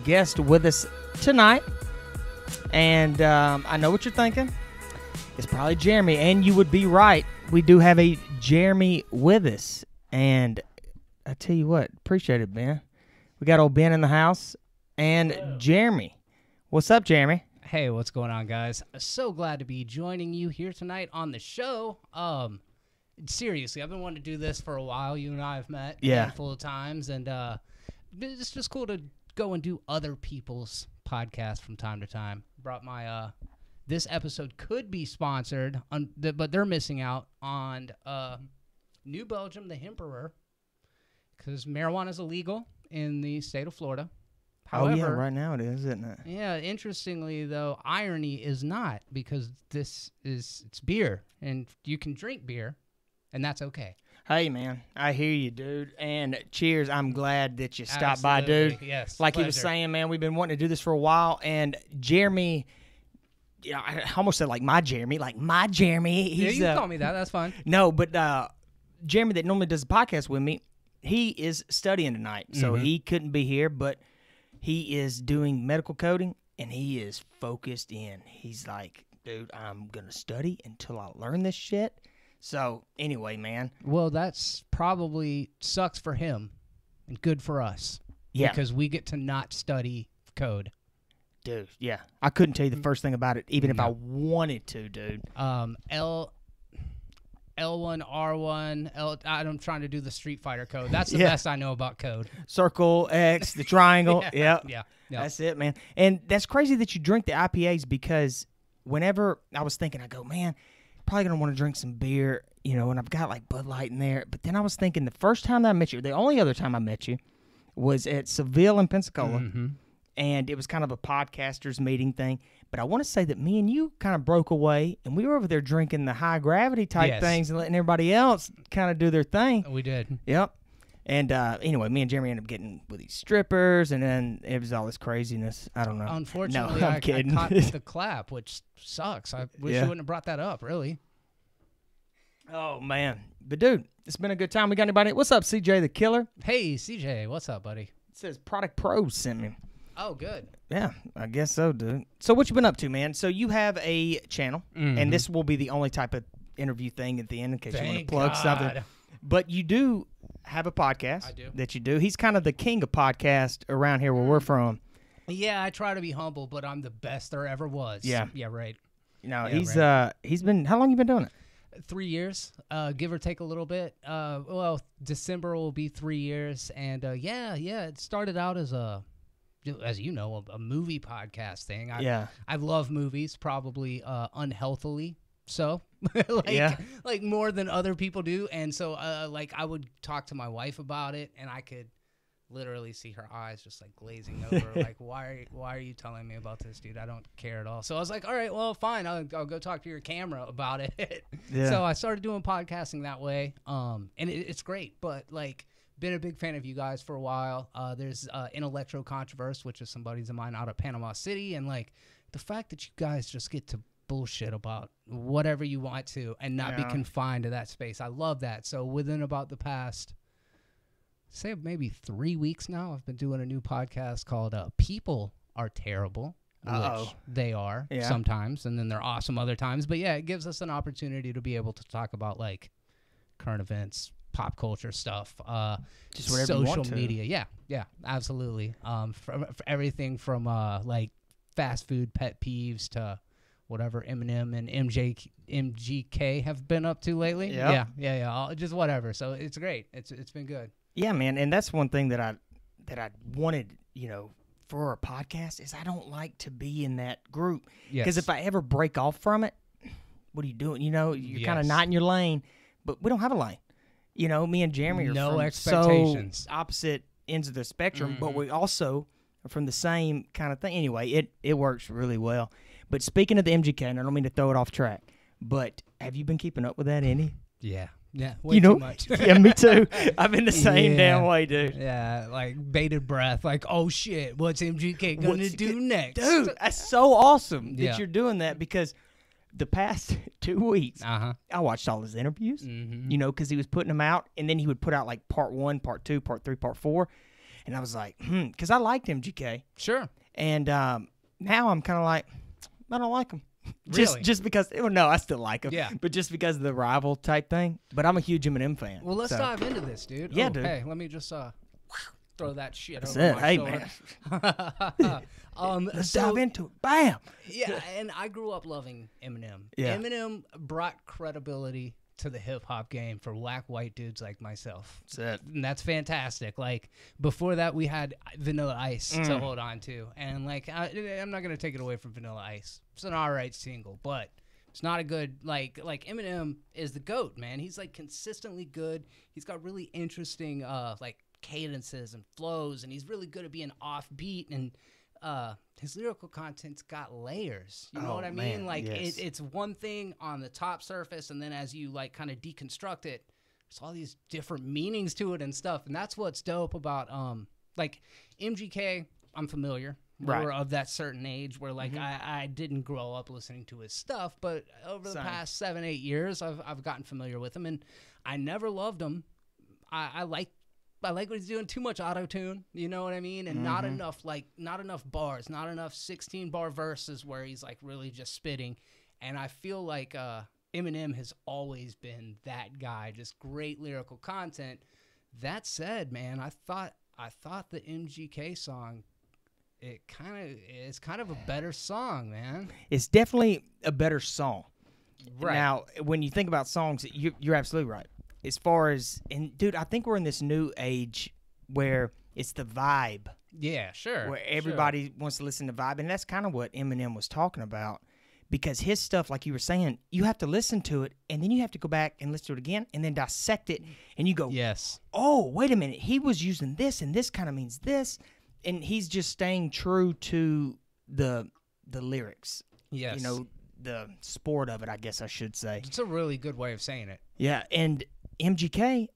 guest with us tonight. And I know what you're thinking. It's probably Jeremy, and you would be right. We do have a Jeremy with us. And I tell you what, appreciate it, Ben. We got old Ben in the house and Hello. Jeremy. What's up, Jeremy? Hey, what's going on, guys? So glad to be joining you here tonight on the show. Seriously, I've been wanting to do this for a while. You and I have met a handful of times, and it's just cool to go and do other people's podcasts from time to time. Brought my this episode could be sponsored, but they're missing out on New Belgium, the Hemperor, because marijuana is illegal in the state of Florida. However, right now it is, isn't it? Yeah, interestingly, though, irony is not, because it's beer, and you can drink beer, and that's okay. Hey, man, I hear you, dude. And cheers. I'm glad that you stopped by, dude. Yes, like pleasure. He was saying, man, we've been wanting to do this for a while. And Jeremy, I almost said like my Jeremy. He's, you can call me that. That's fine. No, but Jeremy that normally does the podcast with me, he is studying tonight. So he couldn't be here, but he is doing medical coding, and he is focused in. He's like, dude, I'm going to study until I learn this shit. So, anyway, man. Well, that's probably sucks for him and good for us. Yeah. Because we get to not study code. Dude, yeah. I couldn't tell you the first thing about it, even if I wanted to, dude. L1, R1, I'm trying to do the Street Fighter code. That's the best I know about code. Circle, X, the triangle. Yeah. That's it, man. And that's crazy that you drink the IPAs, because whenever I was thinking, I go, man, probably going to want to drink some beer, and I've got like Bud Light in there. But then I was thinking the first time that I met you, the only other time I met you was at Seville in Pensacola. Mm-hmm. And it was kind of a podcasters meeting thing. But I want to say that me and you kind of broke away, and we were over there drinking the high gravity type things and letting everybody else kind of do their thing. We did. Yep. And anyway, me and Jeremy ended up getting with these strippers, and then it was all this craziness. I don't know. Unfortunately, no, I'm I kidding. caught the clap, which sucks. I wish you wouldn't have brought that up, really. Oh, man. But, dude, it's been a good time. We got anybody? What's up, CJ the Killer? Hey, CJ. What's up, buddy? It says Product Pros sent me. Oh, good. Yeah, I guess so, dude. So what you been up to, man? So you have a channel, and this will be the only type of interview thing at the end in case you want to plug something. But you do have a podcast. I do. That you do. He's kind of the king of podcast around here where we're from. Yeah, I try to be humble, but I'm the best there ever was. Yeah. Yeah, right. He's been, how long you been doing it? 3 years, give or take a little bit. Well, December will be 3 years, and it started out as a movie podcast thing. I love movies, probably unhealthily so, like more than other people do. And so, I would talk to my wife about it, and I could literally see her eyes just like glazing over, like, why are you telling me about this, dude? I don't care at all. So I was like, all right, well, fine, I'll go talk to your camera about it. Yeah. So I started doing podcasting that way, and it's great. But like, been a big fan of you guys for a while. There's Intellectual Controversy, which is some buddies of mine out of Panama City, and like the fact that you guys just get to bullshit about whatever you want to and not be confined to that space. I love that. So within about the past, say maybe 3 weeks now, I've been doing a new podcast called People Are Terrible, which they are sometimes, and then they're awesome other times. But yeah, it gives us an opportunity to be able to talk about like current events, pop culture stuff, just whatever social you want to. media. Yeah, absolutely. For everything from like fast food pet peeves to whatever Eminem and MGK have been up to lately. Yep. Yeah. Just whatever. So it's great. It's been good. Yeah, man, and that's one thing that I wanted, for a podcast is I don't like to be in that group. Because if I ever break off from it, what are you doing? You're kind of not in your lane, but we don't have a lane. Me and Jeremy are from expectations. So opposite ends of the spectrum, but we also are from the same kind of thing. Anyway, it works really well. But speaking of the MGK, and I don't mean to throw it off track, but have you been keeping up with that any? Yeah, way too much. Yeah, me too. I've been the same damn way, dude. Yeah, like bated breath, like, oh shit, what's MGK gonna do next? Dude, that's so awesome that you're doing that, because the past 2 weeks, I watched all his interviews, because he was putting them out, and then he would put out like part 1, part 2, part 3, part 4. And I was like, because I liked MGK. Sure. And now I'm kind of like, I don't like him. Really? Just because, well, no, I still like him. Yeah. But just because of the rival type thing. But I'm a huge Eminem fan. Well, let's dive into this, dude. Yeah, dude. Hey, let me just throw that shit That's over it. my Hey, shoulder. man. Let's dive into it. Bam. Yeah, and I grew up loving Eminem. Yeah. Eminem brought credibility to the hip-hop game for whack white dudes like myself. That's it. And that's fantastic. Like, before that, we had Vanilla Ice to hold on to. And, like, I'm not going to take it away from Vanilla Ice. It's an all right single, but it's not a good, like Eminem is the GOAT, man. He's, like, consistently good. He's got really interesting, like, cadences and flows, and he's really good at being offbeat, and his lyrical content's got layers. You know what I mean? Man, like, yes. it's one thing on the top surface, and then as you, like, kind of deconstruct it, there's all these different meanings to it and stuff, and that's what's dope about, like, MGK, I'm familiar. Right. We're of that certain age where, like, I didn't grow up listening to his stuff, but over the past 7-8 years, I've gotten familiar with him, and I never loved him. I like what he's doing. Too much auto-tune, you know what I mean? And not enough bars, not enough 16-bar verses where he's, like, really just spitting. And I feel like Eminem has always been that guy, just great lyrical content. That said, man, I thought the MGK song, it's kind of a better song, man. It's definitely a better song. Right. Now, when you think about songs, you're absolutely right. As far as, and dude, I think we're in this new age where it's the vibe. Yeah, sure. Where everybody wants to listen to vibe. And that's kind of what Eminem was talking about. Because his stuff, like you were saying, you have to listen to it, and then you have to go back and listen to it again, and then dissect it, and you go, yes. Oh, wait a minute. He was using this, and this kind of means this. And he's just staying true to the lyrics. Yes. You know, the sport of it, I guess I should say. It's a really good way of saying it. Yeah, and MGK,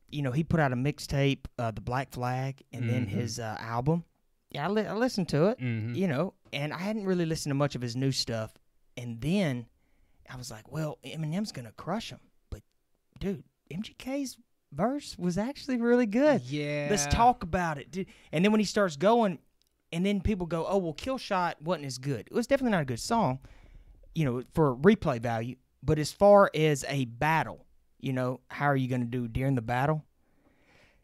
you know, he put out a mixtape, The Black Flag, and then his album. Yeah, I listened to it, you know, and I hadn't really listened to much of his new stuff. And then I was like, well, Eminem's going to crush him. But, dude, MGK's verse was actually really good. Yeah. Let's talk about it, dude. And then when he starts going, and then people go, oh, well, Kill Shot wasn't as good. It was definitely not a good song, you know, for replay value. But as far as a battle, you know, how are you going to do during the battle?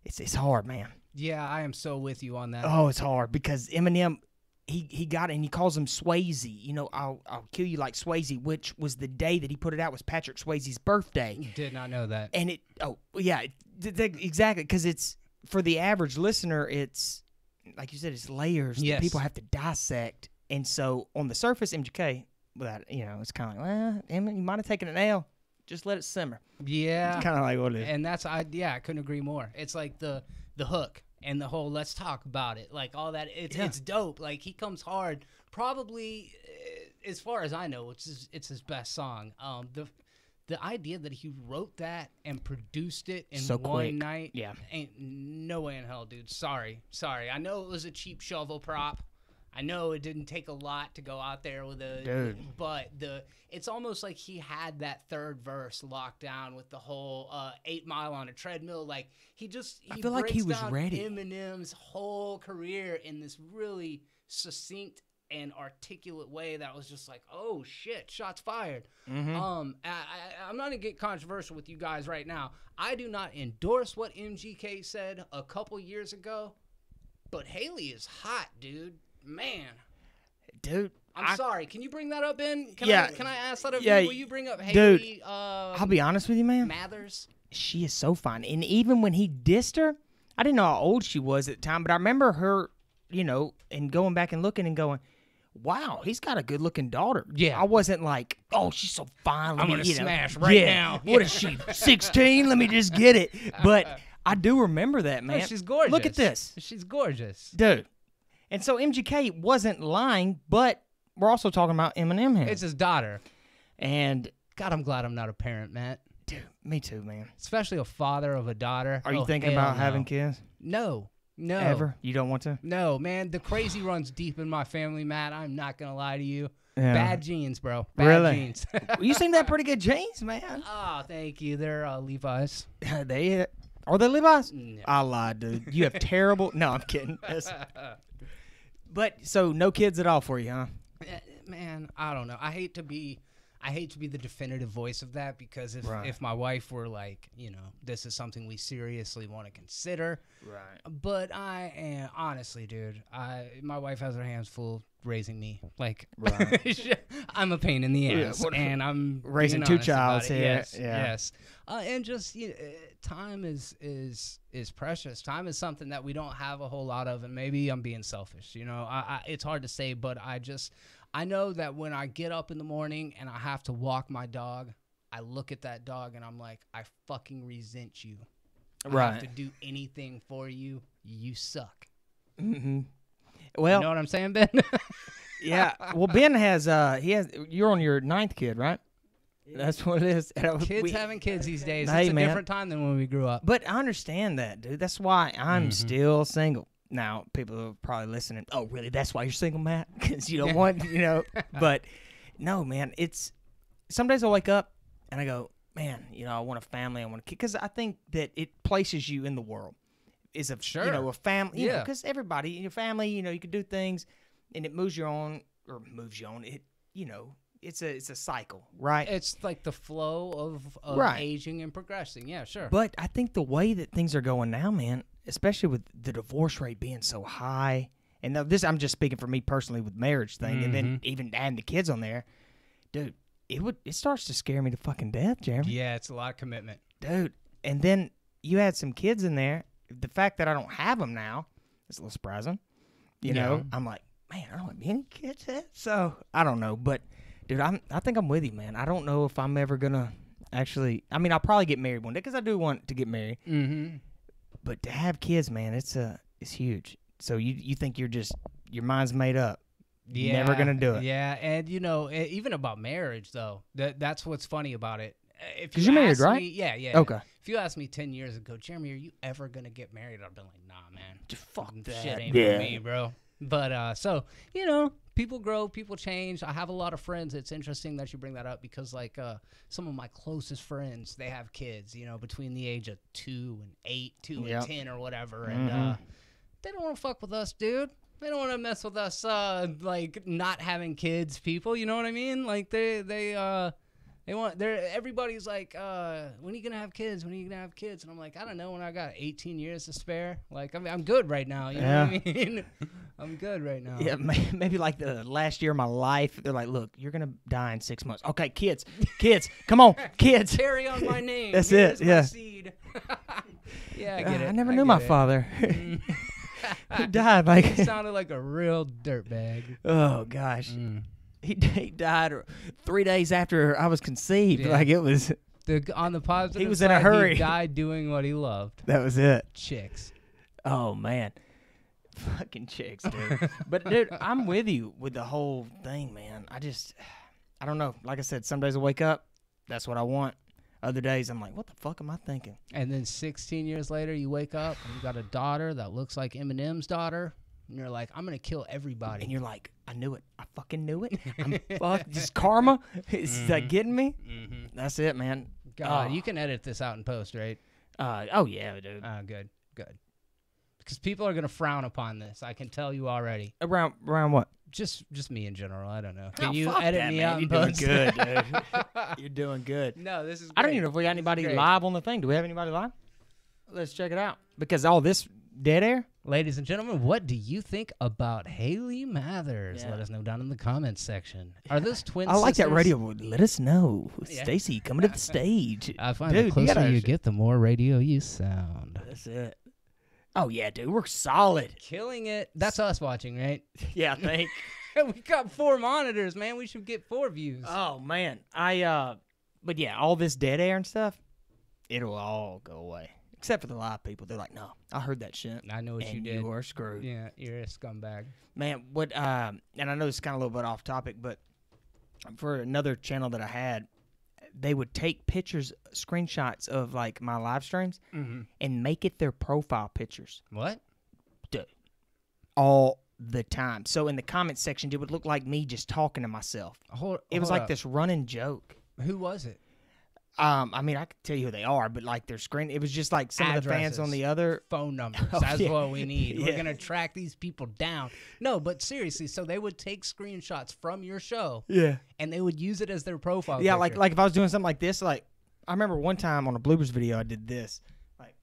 It's hard, man. Yeah, I am so with you on that. Oh, it's hard because Eminem, he got it, and he calls him Swayze. You know, I'll kill you like Swayze, which was the day that he put it out was Patrick Swayze's birthday. Did not know that. And exactly, because it's, for the average listener, it's, like you said, it's layers that people have to dissect. And so on the surface, MGK, without, you know, it's kind of like, well, Eminem, you might have taken an L. Just let it simmer. Yeah. It's kind of like what it is. And that's, I couldn't agree more. It's like the hook and the whole let's talk about it. Like all that, it's dope. Like he comes hard. Probably, as far as I know, it's his best song. The idea that he wrote that and produced it in one night, ain't no way in hell, dude. Sorry. I know it was a cheap shovel prop. I know it didn't take a lot to go out there with but it's almost like he had that third verse locked down with the whole 8 Mile on a treadmill. Like I feel like he was ready. Eminem's whole career in this really succinct and articulate way that was just like, oh shit, shots fired. I'm not gonna get controversial with you guys right now. I do not endorse what MGK said a couple years ago, but Haley is hot, dude. Man, dude, I'm sorry. Can you bring that up, Ben? Can I ask that of you? Will you bring up Haley? Dude, I'll be honest with you, man. Mathers. She is so fine, and even when he dissed her, I didn't know how old she was at the time, but I remember her, you know, and going back and looking and going, wow, he's got a good-looking daughter. Yeah. I wasn't like, oh, she's so fine. I'm going to smash right now. What is she, 16? Let me just get it. But I do remember that, man. Oh, she's gorgeous. Look at this. She's gorgeous. Dude. And so MGK wasn't lying, but we're also talking about Eminem here. It's his daughter. And God, I'm glad I'm not a parent, Matt. Dude, me too, man. Especially a father of a daughter. Are you thinking about having kids? No. Ever? You don't want to? No, man. The crazy runs deep in my family, Matt. I'm not going to lie to you. Yeah. Bad genes, bro. Bad genes. You seem to have pretty good genes, man. Oh, thank you. They're Levi's. They Are they Levi's? No. I lied, dude. You have terrible. No, I'm kidding. But so no kids at all for you, huh? Man, I don't know. I hate to be the definitive voice of that, because if my wife were like, this is something we seriously want to consider. Right. But I am, honestly, dude, my wife has her hands full raising me. Like, I'm a pain in the ass, and I'm raising two childs here. Yes. And just time is precious. Time is something that we don't have a whole lot of, and maybe I'm being selfish. It's hard to say, but I know that when I get up in the morning and I have to walk my dog, I look at that dog and I'm like, I fucking resent you. I have to do anything for you. You suck. Mm-hmm. Well, you know what I'm saying, Ben? Yeah. Well, Ben has you're on your 9th kid, right? That's what it is. Kids having kids these days. Hey, it's a man. different time than when we grew up. But I understand that, dude. That's why I'm still single. Now, people are probably listening. Oh, really? That's why you're single, Matt? Because you don't want, But no, man. It's some days I wake up and I go, man, I want a family. I want a kid. Because I think that it places you in the world. Is a a family. Yeah. Because everybody in your family, you can do things, and it moves you on. It, it's a cycle, right? It's like the flow of aging and progressing. Yeah, sure. But I think the way that things are going now, man, especially with the divorce rate being so high, and now this I'm just speaking for me personally with marriage thing, and then even adding the kids on there, dude, it starts to scare me to fucking death, Jeremy. Yeah, it's a lot of commitment, dude. And then you add some kids in there. The fact that I don't have them now is a little surprising. I'm like, man, I don't have any kids yet. So I don't know, but dude, I think I'm with you, man. I don't know if I'm ever gonna actually. I mean, I'll probably get married one day because I do want to get married. Mm-hmm. But to have kids, man, it's huge. So you think your mind's made up. Yeah, never gonna do it. Yeah, and even about marriage though, that's what's funny about it. Because you're married, right? Yeah. Okay. If you asked me 10 years ago, Jeremy, are you ever gonna get married? I'd be like, nah, man. Just fuck that. Shit ain't for me, bro. But so people grow, people change. I have a lot of friends. It's interesting that you bring that up because some of my closest friends, they have kids, between the age of 2 and 8, 2 and 10 or whatever, and they don't want to fuck with us, dude. They don't want to mess with us, not having kids, people. You know what I mean? Like they want. Everybody's like, when are you gonna have kids? When are you gonna have kids? And I'm like, I don't know. When I got 18 years to spare, I'm good right now. You know what I mean? I'm good right now. Yeah, maybe like the last year of my life, they're like, look, you're gonna die in 6 months. Okay, kids, come on, kids. Carry on my name. That's Here's it. Yeah. my seed. Yeah, I get it. I never knew my father. He died like. He sounded like a real dirtbag. Oh gosh. He died 3 days after I was conceived. Yeah. Like it was. On the positive he was side, in a hurry. He died doing what he loved. That was it. Chicks. Oh man, fucking chicks, dude. But dude, I'm with you with the whole thing, man. I don't know. Like I said, some days I wake up, that's what I want. Other days I'm like, what the fuck am I thinking? And then 16 years later, you wake up and you got a daughter that looks like Eminem's daughter. And you're like, I'm going to kill everybody. And you're like, I knew it. I fucking knew it. Just karma. Is that getting me? Mm-hmm. That's it, man. God, you can edit this out in post, right? Oh, yeah, dude. Good. Because people are going to frown upon this. I can tell you already. Around what? Just me in general. I don't know. Can you fuck edit that, me man. out in You're post? doing good, dude. You're doing good. No, this is great. I don't even know if we got anybody live on the thing. Do we have anybody live? Let's check it out. Because all this dead air. Ladies and gentlemen, what do you think about Haley Mathers? Yeah. Let us know down in the comments section. Are those twin I like sisters? that radio. Let us know. Yeah. Stacy coming to the stage. I find dude, the closer you gotta, get, the more radio you sound. That's it. Oh, yeah, dude. We're solid. Killing it. That's us watching, right? Yeah, I think. We got 4 monitors, man. We should get 4 views. Oh, man. But yeah, all this dead air and stuff, it'll all go away. Except for the live people. They're like, no, I heard that shit. I know what and you did. You are screwed. Yeah, you're a scumbag. Man, what, and I know it's kind of a little bit off topic, but for another channel that I had, they would take pictures, screenshots of like my live streams and make it their profile pictures. What? Dude. All the time. So in the comment section, it would look like me just talking to myself. It was like this running joke. Who was it? I mean, I could tell you who they are, but like their screen, it was just like some of the fans on the other phone numbers. That's what we need. We're gonna track these people down. No, but seriously, so they would take screenshots from your show, and they would use it as their profile. Yeah, picture. like if I was doing something like this, like I remember one time on a bloopers video, I did this, like,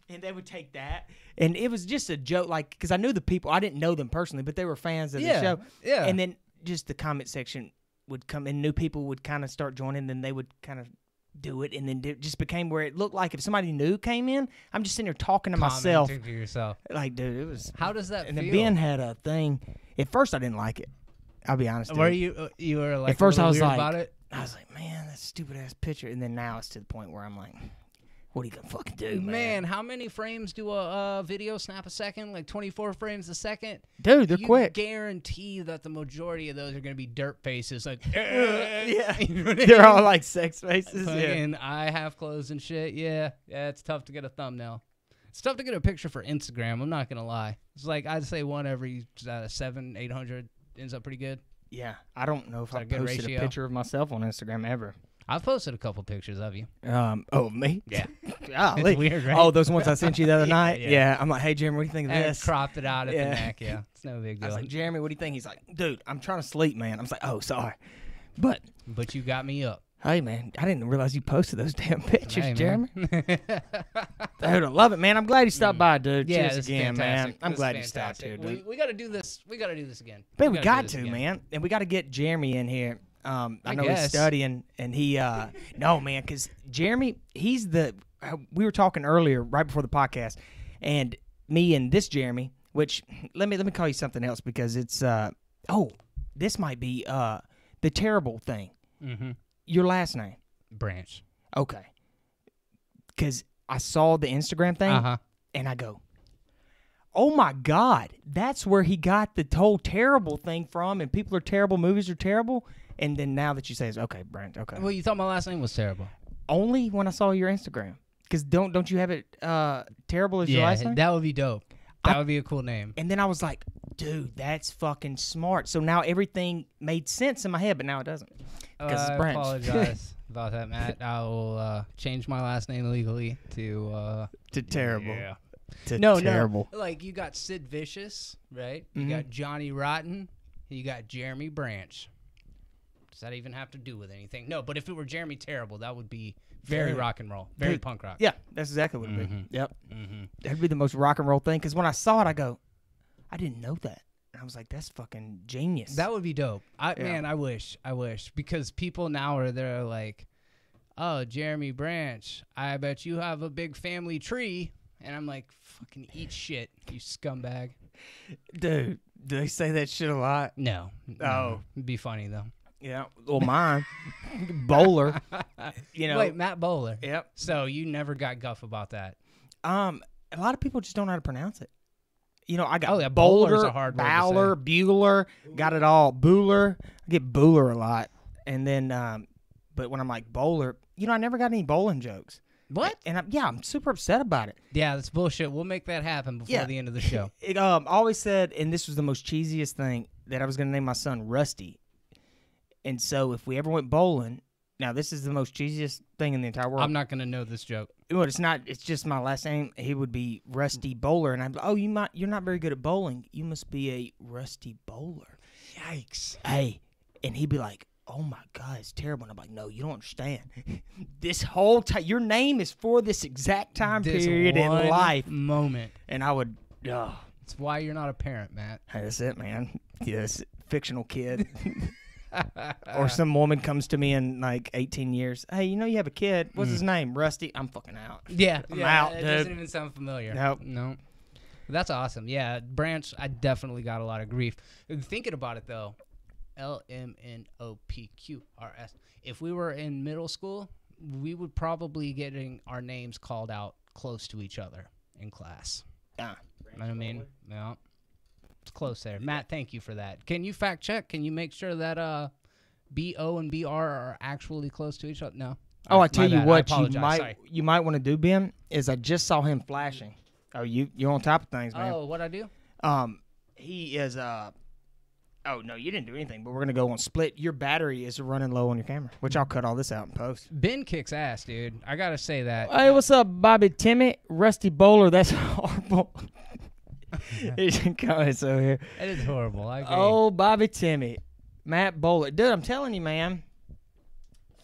and they would take that, and it was just a joke, like because I knew the people, I didn't know them personally, but they were fans of the show, and then just the comment section would come, and new people would kind of start joining, then they would kind of do it, and then it just became where it looked like if somebody new came in, I'm just sitting there talking to myself. To yourself. Like, dude, it was... How does that feel? feel? And then Ben had a thing. At first, I didn't like it. I'll be honest. Were you were like at first I was weird like, about it? I was like, man, that stupid-ass picture. And then now it's to the point where I'm like... What are you gonna fucking do, man? Man, how many frames do a video snap a second? Like 24 frames a second? Dude, they're quick. Guarantee that the majority of those are gonna be dirt faces. Like, yeah, you know they're all like sex faces. And eye half closed and shit. Yeah, it's tough to get a thumbnail. It's tough to get a picture for Instagram. I'm not gonna lie. It's like I'd say one every 700-800 ends up pretty good. Yeah, I don't know if I posted a picture of myself on Instagram ever. I've posted a couple pictures of you. Me? Yeah. It's weird, right? Oh, those ones I sent you the other night? Yeah. I'm like, hey, Jeremy, what do you think of this? I cropped it out at the neck, It's no big deal. I was like, Jeremy, what do you think? He's like, dude, I'm trying to sleep, man. I was like, oh, sorry. But you got me up. Hey, man, I didn't realize you posted those damn pictures, Jeremy. Dude, I love it, man. I'm glad you stopped by, dude. Yeah, Cheers again, man. I'm glad you stopped, dude. We got to do this. We got to do this again. Man, we got to, man. And we got to get Jeremy in here. I know he's studying, and he no, man, because Jeremy, he's the we were talking earlier right before the podcast, and me and this Jeremy, which let me call you something else because it's this might be the terrible thing. Mm-hmm. Your last name, Branch. Okay, because I saw the Instagram thing, and I go, oh my God, that's where he got the whole terrible thing from, and people are terrible, movies are terrible. And then now that you say it's okay, Brent, okay. Well, you thought my last name was terrible. Only when I saw your Instagram. Because don't you have it terrible as your last name? Yeah, that would be dope. That would be a cool name. And then I was like, dude, that's fucking smart. So now everything made sense in my head, but now it doesn't. Because it's Brent. I apologize about that, Matt. I will change my last name legally to terrible. Yeah. Terrible. No. Like, you got Sid Vicious, right? You got Johnny Rotten. And you got Jeremy Branch. Does that even have to do with anything? No, but if it were Jeremy Terrible, that would be very rock and roll, very punk rock. Yeah, that's exactly what it would be. Yep. That'd be the most rock and roll thing, because when I saw it, I go, I didn't know that. And I was like, that's fucking genius. That would be dope. Man, I wish. Because people now they're like, oh, Jeremy Branch, I bet you have a big family tree. And I'm like, fucking eat shit, you scumbag. Dude, do they say that shit a lot? No. Oh. It'd be funny, though. Yeah, well, mine, Bowler, Wait, Matt Bowler. Yep. So you never got guff about that? A lot of people just don't know how to pronounce it. I got Bowler's a hard word to say. Bowler, Bueller, got it all. Bueller, I get Bueller a lot, and then, but when I'm like Bowler, I never got any bowling jokes. What? And I'm super upset about it. Yeah, that's bullshit. We'll make that happen before the end of the show. It always said, and this was the most cheesiest thing, that I was going to name my son Rusty. And so if we ever went bowling, now this is the most cheesiest thing in the entire world. I'm not going to know this joke. Well, it's not. It's just my last name. He would be Rusty Bowler, and I'm like, you're not very good at bowling. You must be a Rusty Bowler. Yikes. Hey, and he'd be like, oh my God, it's terrible. And I'm like, no, you don't understand. This whole time, your name is for this exact time period in life. Moment. And I would, It's why you're not a parent, Matt. Hey, that's it, man. Yes, fictional kid. Or some woman comes to me in like 18 years. Hey, you have a kid. What's his name? Rusty. I'm fucking out. Yeah. I'm out, It dude. doesn't even sound familiar. Nope. No. That's awesome. Yeah, Branch, I definitely got a lot of grief. Thinking about it, though, LMNOPQRS. If we were in middle school, we would probably getting our names called out close to each other in class. Yeah. You know what I mean? Yeah. It's close there. Matt, thank you for that. Can you fact check? Can you make sure that B-O and B-R are actually close to each other? No. Oh, I tell you what, you might want to do, Ben, is I just saw him flashing. Oh, you're on top of things, man. Oh, what'd I do? He is Oh, no, you didn't do anything, but we're going to go on split. Your battery is running low on your camera, which I'll cut all this out in post. Ben kicks ass, dude. I got to say that. Hey, what's up, Bobby Timmy? Rusty Bowler, that's horrible. He's comments over here. It is horrible. I agree. Oh, Bobby Timmy. Matt Bowler. Dude, I'm telling you, man.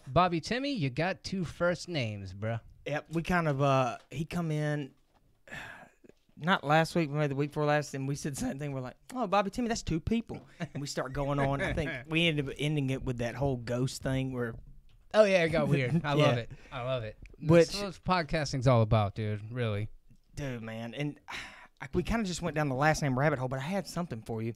Bobby Timmy, you got 2 first names, bro. Yep, we kind of, he come in, not last week, maybe the week before last, and we said the same thing. We're like, oh, Bobby Timmy, that's 2 people. And we start going on. I think we ended up ending it with that whole ghost thing where. Oh, yeah, it got weird. I love it. I love it. That's what podcasting's all about, dude, really. Dude, man. And we kind of just went down the last name rabbit hole, but I had something for you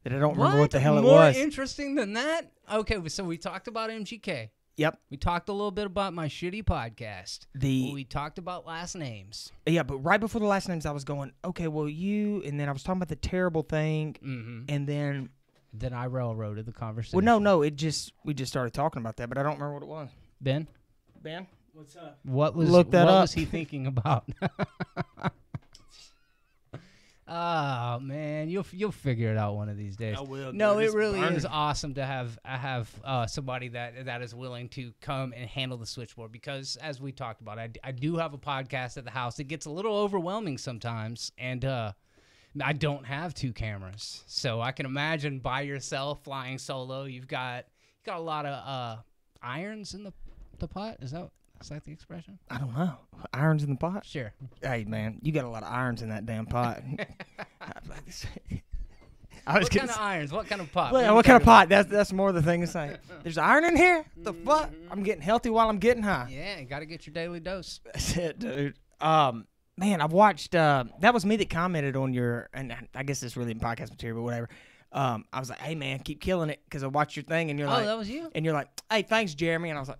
that I don't remember what the hell it was. More interesting than that? Okay, so we talked about MGK. Yep. We talked a little bit about my shitty podcast. We talked about last names. Yeah, but right before the last names, I was going, okay, well, you, and then I was talking about the terrible thing, and then I railroaded the conversation. Well, no, we just started talking about that, but I don't remember what it was. Ben, what's up? What was he thinking about? Oh man, you'll figure it out one of these days. I will. No, it really is awesome to have somebody that is willing to come and handle the switchboard, because as we talked about, I do have a podcast at the house. It gets a little overwhelming sometimes, and I don't have 2 cameras, so I can imagine by yourself flying solo. You've got a lot of irons in the pot. Is that the expression? I don't know. Irons in the pot? Sure. Hey, man, you got a lot of irons in that damn pot. What kind of irons? What kind of pot? What kind of pot? That's more the thing to say. There's iron in here? The fuck? I'm getting healthy while I'm getting high. Yeah, you got to get your daily dose. That's it, dude. Man, I've watched, that was me that commented on your, and I guess it's really in podcast material, but whatever. I was like, hey, man, keep killing it, because I watched your thing, and you're like. Oh, that was you? And you're like, hey, thanks, Jeremy. And I was like,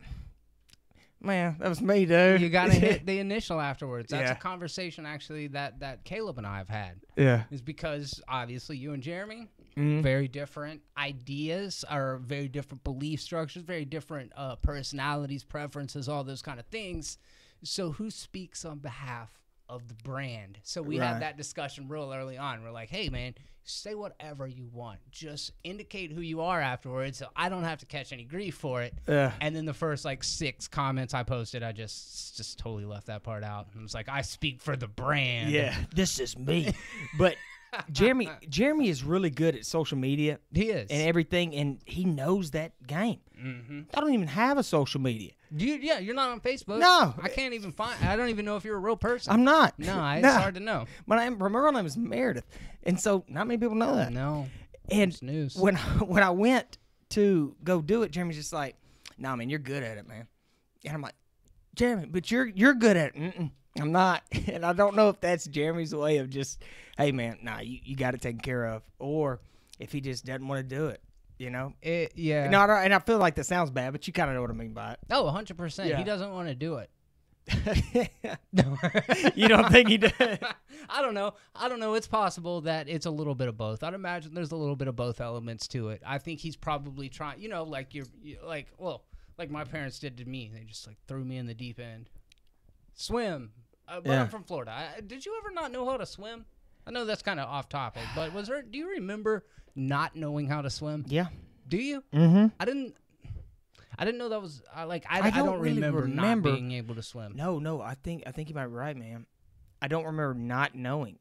man, that was me, dude. You got to hit the initial afterwards. That's a conversation, actually, that Caleb and I have had. Yeah. Is because, obviously, you and Jeremy, very different ideas, or very different belief structures, very different personalities, preferences, all those kind of things. So who speaks on behalf of the brand? So we had that discussion real early on. We're like, hey, man, say whatever you want. Just indicate who you are afterwards, so I don't have to catch any grief for it. Yeah. And then the first 6 comments I posted, I just totally left that part out. I was like, I speak for the brand. Yeah, this is me. But Jeremy is really good at social media. He is. And everything, and he knows that game. I don't even have a social media. You're not on Facebook. No. I can't even I don't even know if you're a real person. I'm not. No, it's hard to know. My real name is Meredith. And so not many people know that. No. And it's news. When I went to go do it, Jeremy's just like, nah, man, you're good at it, man. And I'm like, Jeremy, but you're good at it. I'm not. And I don't know if that's Jeremy's way of just, hey, man, nah, you got it taken care of. Or if he just doesn't want to do it. You know? Yeah. No, and I feel like that sounds bad, but you kind of know what I mean by it. Oh, 100%. Yeah. He doesn't want to do it. You don't think he does? I don't know. It's possible that it's a little bit of both. I'd imagine there's a little bit of both elements to it. I think he's probably trying, like my parents did to me. They just threw me in the deep end. Swim. But I'm from Florida. Did you ever not know how to swim? I know that's kind of off topic, but do you remember not knowing how to swim? Yeah. Do you? Mm-hmm. I didn't know that was I don't really remember not being able to swim. No. I think you might be right, man. I don't remember not knowing.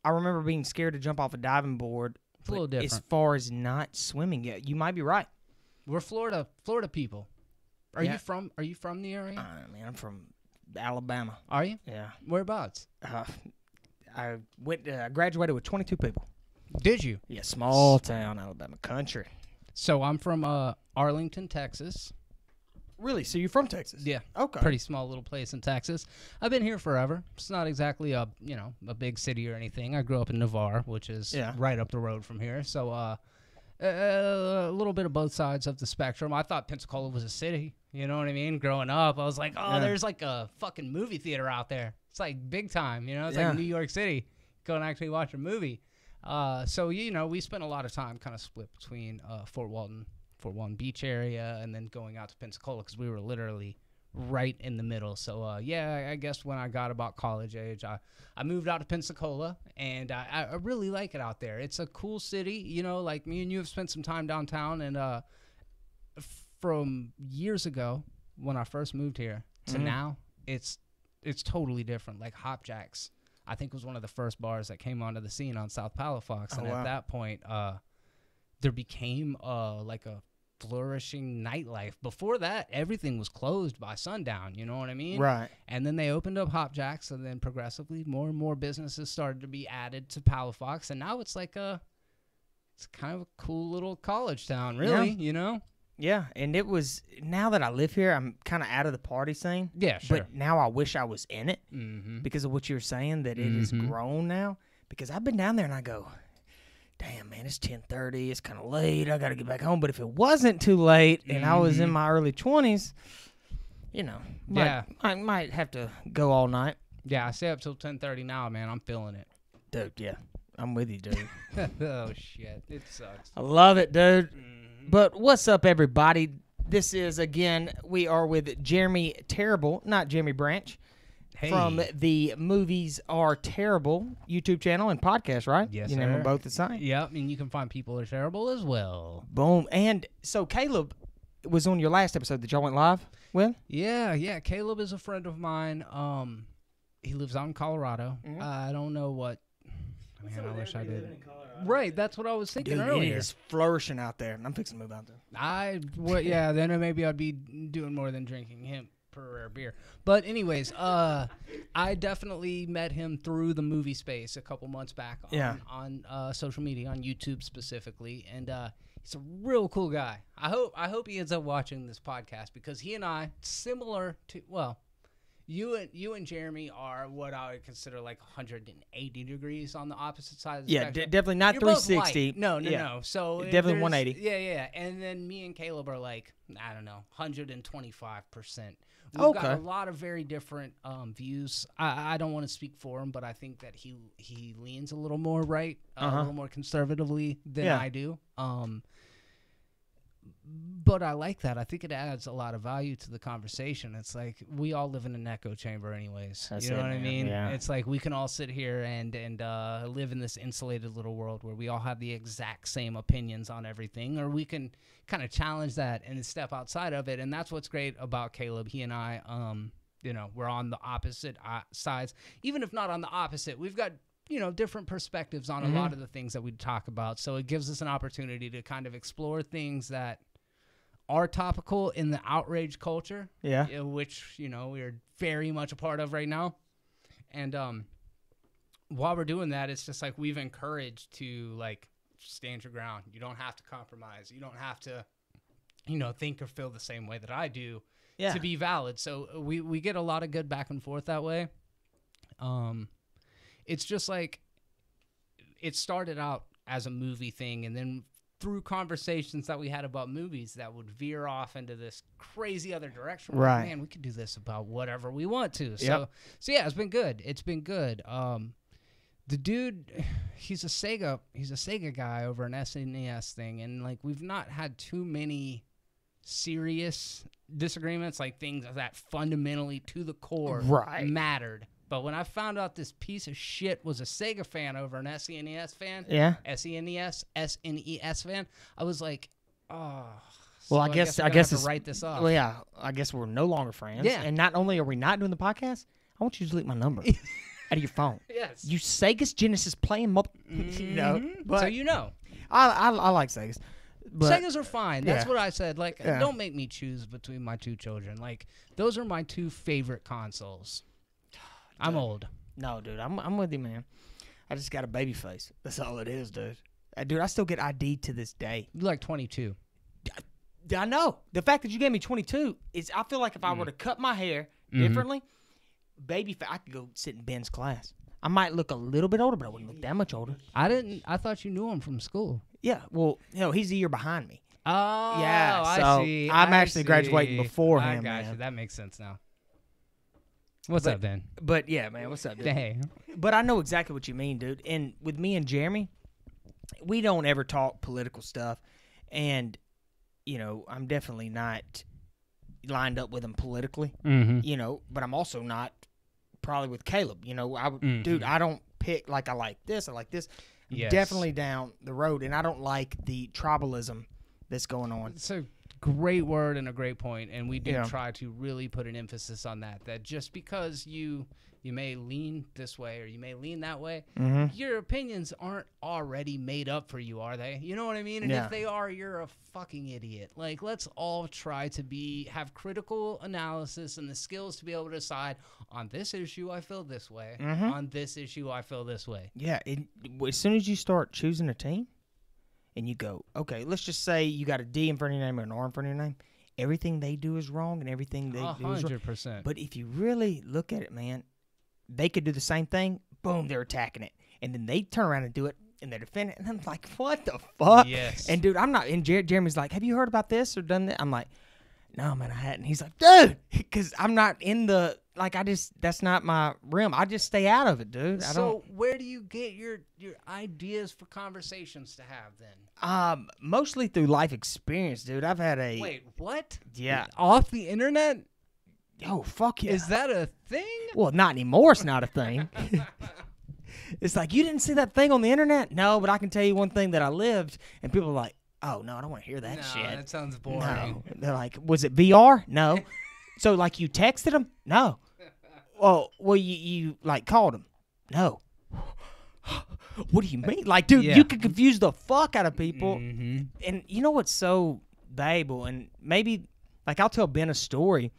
I remember being scared to jump off a diving board. It's a little different. As far as not swimming yet, you might be right. We're Florida people. Are you from the area? Man, I'm from Alabama. Are you? Yeah. Whereabouts? I graduated with 22 people. Did you? Yeah, small town Alabama country. So I'm from Arlington, Texas. Really? So you're from Texas? Yeah. Okay. Pretty small little place in Texas. I've been here forever. It's not exactly a big city or anything. I grew up in Navarre, which is right up the road from here. So a little bit of both sides of the spectrum. I thought Pensacola was a city. You know what I mean? Growing up, I was like, there's a fucking movie theater out there. It's big time. It's like New York City. Go and actually watch a movie. So we spent a lot of time kind of split between Fort Walton Beach area, and then going out to Pensacola, because we were literally right in the middle. So, yeah, I guess when I got about college age, I moved out to Pensacola, and I really like it out there. It's a cool city. You know, like me and you have spent some time downtown, and from years ago when I first moved here to now, it's totally different. Like Hop Jacks, I think, was one of the first bars that came onto the scene on South Palafox, and at that point, there became like a flourishing nightlife. Before that, everything was closed by sundown, you know what I mean? Right. And then they opened up Hop Jacks, and then progressively more and more businesses started to be added to Palafox, and now it's like it's kind of a cool little college town, really, you know? Yeah, and it was, now that I live here, I'm kind of out of the party scene. Yeah, sure. But now I wish I was in it because of what you're saying, that it has grown now. Because I've been down there and I go, damn, man, it's 10:30. It's kind of late. I got to get back home. But if it wasn't too late and I was in my early 20s, you know, I might have to go all night. Yeah, I stay up till 10:30 now, man. I'm feeling it. Dude, yeah, I'm with you, dude. Oh, shit. It sucks. I love it, dude. But what's up, everybody? This is, again, we are with Jeremy Terrible, not Jeremy Branch, from the Movies Are Terrible YouTube channel and podcast, right? Yes, you name them both the same. Yep, and you can find People Are Terrible as well. Boom. And so Caleb was on your last episode that y'all went live with? Yeah. Caleb is a friend of mine. He lives out in Colorado. I don't know what. Man, I wish I did. Right, that's what I was thinking earlier. It is flourishing out there, and I'm fixing to move out there. Then maybe I'd be doing more than drinking hemp per rare beer. But anyways, I definitely met him through the movie space a couple months back on social media, on YouTube specifically, and he's a real cool guy. I hope he ends up watching this podcast, because he and I, similar to, well, you and Jeremy are what I would consider like 180 degrees on the opposite side of the spectrum. Definitely not 360. No. So definitely 180. Yeah. And then me and Caleb are like, I don't know, 125%. We've got a lot of very different views. I don't want to speak for him, but I think that he leans a little more right, a little more conservatively than I do. But I like that. I think it adds a lot of value to the conversation. It's like we all live in an echo chamber anyways. You know what I mean? Yeah. It's like we can all sit here and live in this insulated little world where we all have the exact same opinions on everything, or we can kind of challenge that and step outside of it. And that's what's great about Caleb. He and I, we're on the opposite sides. Even if not on the opposite, we've got different perspectives on a lot of the things that we talk about. So it gives us an opportunity to kind of explore things that are topical in the outrage culture, which, we are very much a part of right now. And while we're doing that, it's just like we've encouraged to, like, stand your ground. You don't have to compromise. You don't have to, think or feel the same way that I do to be valid. So we get a lot of good back and forth that way. It's just like it started out as a movie thing, and then through conversations that we had about movies that would veer off into this crazy other direction. Right. Like, man, we could do this about whatever we want to. So yeah, it's been good. It's been good. The dude, he's a Sega guy over an SNES thing, and like we've not had too many serious disagreements, like things that fundamentally to the core mattered. But when I found out this piece of shit was a Sega fan over an SNES fan, SNES fan, I was like, oh. Well, I guess to write this off. Well, yeah, I guess we're no longer friends. Yeah. And not only are we not doing the podcast, I want you to delete my number out of your phone. Yes. You Sega's Genesis playing but so I like Segas. But Segas are fine. That's what I said. Like, don't make me choose between my two children. Like, those are my two favorite consoles. I'm old. No, dude, I'm with you, man. I just got a baby face. That's all it is, dude. Dude, I still get ID to this day. You're like 22. I know. The fact that you gave me 22 is, I feel like if I were to cut my hair differently, I could go sit in Ben's class. I might look a little bit older, but I wouldn't look that much older. I thought you knew him from school. Yeah, well, he's a year behind me. Oh, yeah, so I see. I'm actually graduating before him. I got you. That makes sense now. What's up, Ben? But yeah, man, what's up, dude? Hey. But I know exactly what you mean, dude. And with me and Jeremy, we don't ever talk political stuff. And, I'm definitely not lined up with him politically, Mm-hmm. but I'm also not probably with Caleb. I would, Mm-hmm. dude, I don't pick like I like this, I like this. I'm Yes. definitely down the road, and I don't like the tribalism that's going on. It's a great word and a great point, and we do Yeah. try to really put an emphasis on that just because you may lean this way or you may lean that way, your opinions aren't already made up for you, are they? You know what I mean? And Yeah. if they are, you're a fucking idiot. Like, let's all try to have critical analysis and the skills to be able to decide, on this issue I feel this way, on this issue I feel this way. Yeah, as soon as you start choosing a team, and you go, okay, let's just say you got a D in front of your name or an R in front of your name, everything they do is wrong, and everything they do is wrong. 100%. But if you really look at it, man, they could do the same thing. Boom, they're attacking it. And then they turn around and do it, and they defend it. And I'm like, what the fuck? Yes. And, dude, I'm not – and Jeremy's like, have you heard about this or done that? I'm like, no, man, I hadn't. He's like, dude, because I'm not in the – like, that's not my realm. I just stay out of it, dude. So where do you get your ideas for conversations to have then? Mostly through life experience, dude. I've had a – Wait, what? Yeah. Off the internet? Oh, fuck yeah. Is that a thing? Well, not anymore. It's not a thing. It's like, you didn't see that thing on the internet? No, but I can tell you one thing that I lived, and people are like, oh, no, I don't want to hear that shit. That sounds boring. No. They're like, was it VR? No. So, like, you texted them? No. Well, you like, called them? No. What do you mean? Like, dude, Yeah. you could confuse the fuck out of people. Mm-hmm. And you know what's so valuable? And maybe, like, I'll tell Ben a story,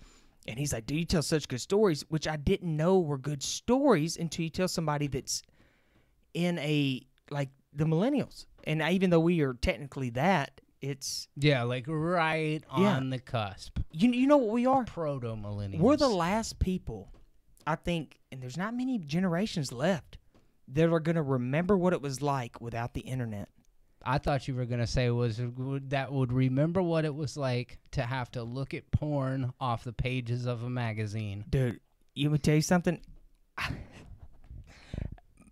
and he's like, dude, you tell such good stories, which I didn't know were good stories until you tell somebody that's in like, the millennials. And even though we are technically that, it's... Yeah, like right on the cusp. You know what we are? Proto-millennials. We're the last people, I think, and there's not many generations left that are going to remember what it was like without the internet. I thought you were going to say that would remember what it was like to have to look at porn off the pages of a magazine. Dude, you would tell you something?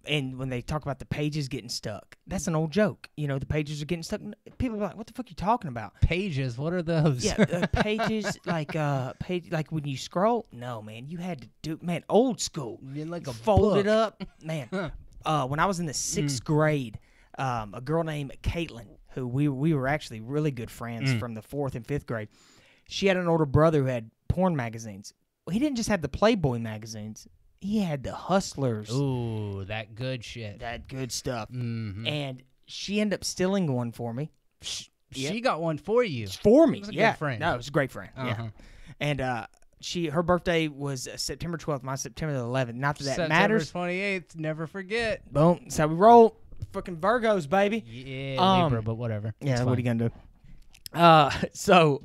And when they talk about the pages getting stuck, that's an old joke. The pages are getting stuck. People are like, what the fuck are you talking about? Pages? What are those? Yeah, pages, like when you scroll. No, man, you had to do, man, old school. Like a fold it book. up. Man, when I was in the 6th grade, a girl named Caitlin, who we were actually really good friends from the 4th and 5th grade, she had an older brother who had porn magazines. Well, he didn't just have the Playboy magazines. He had the Hustlers. Ooh, that good shit. That good stuff. Mm-hmm. And she ended up stealing one for me. She got one for you. For me. It was a yeah. good friend. No, it was a great friend. Uh-huh. Yeah. And her birthday was September 12th. Mine September the 11th. Not that September matters. 28th. Never forget. Boom. That's how we roll. Fucking Virgos, baby. Yeah, Libra, but whatever. Yeah, what are you going to do? So,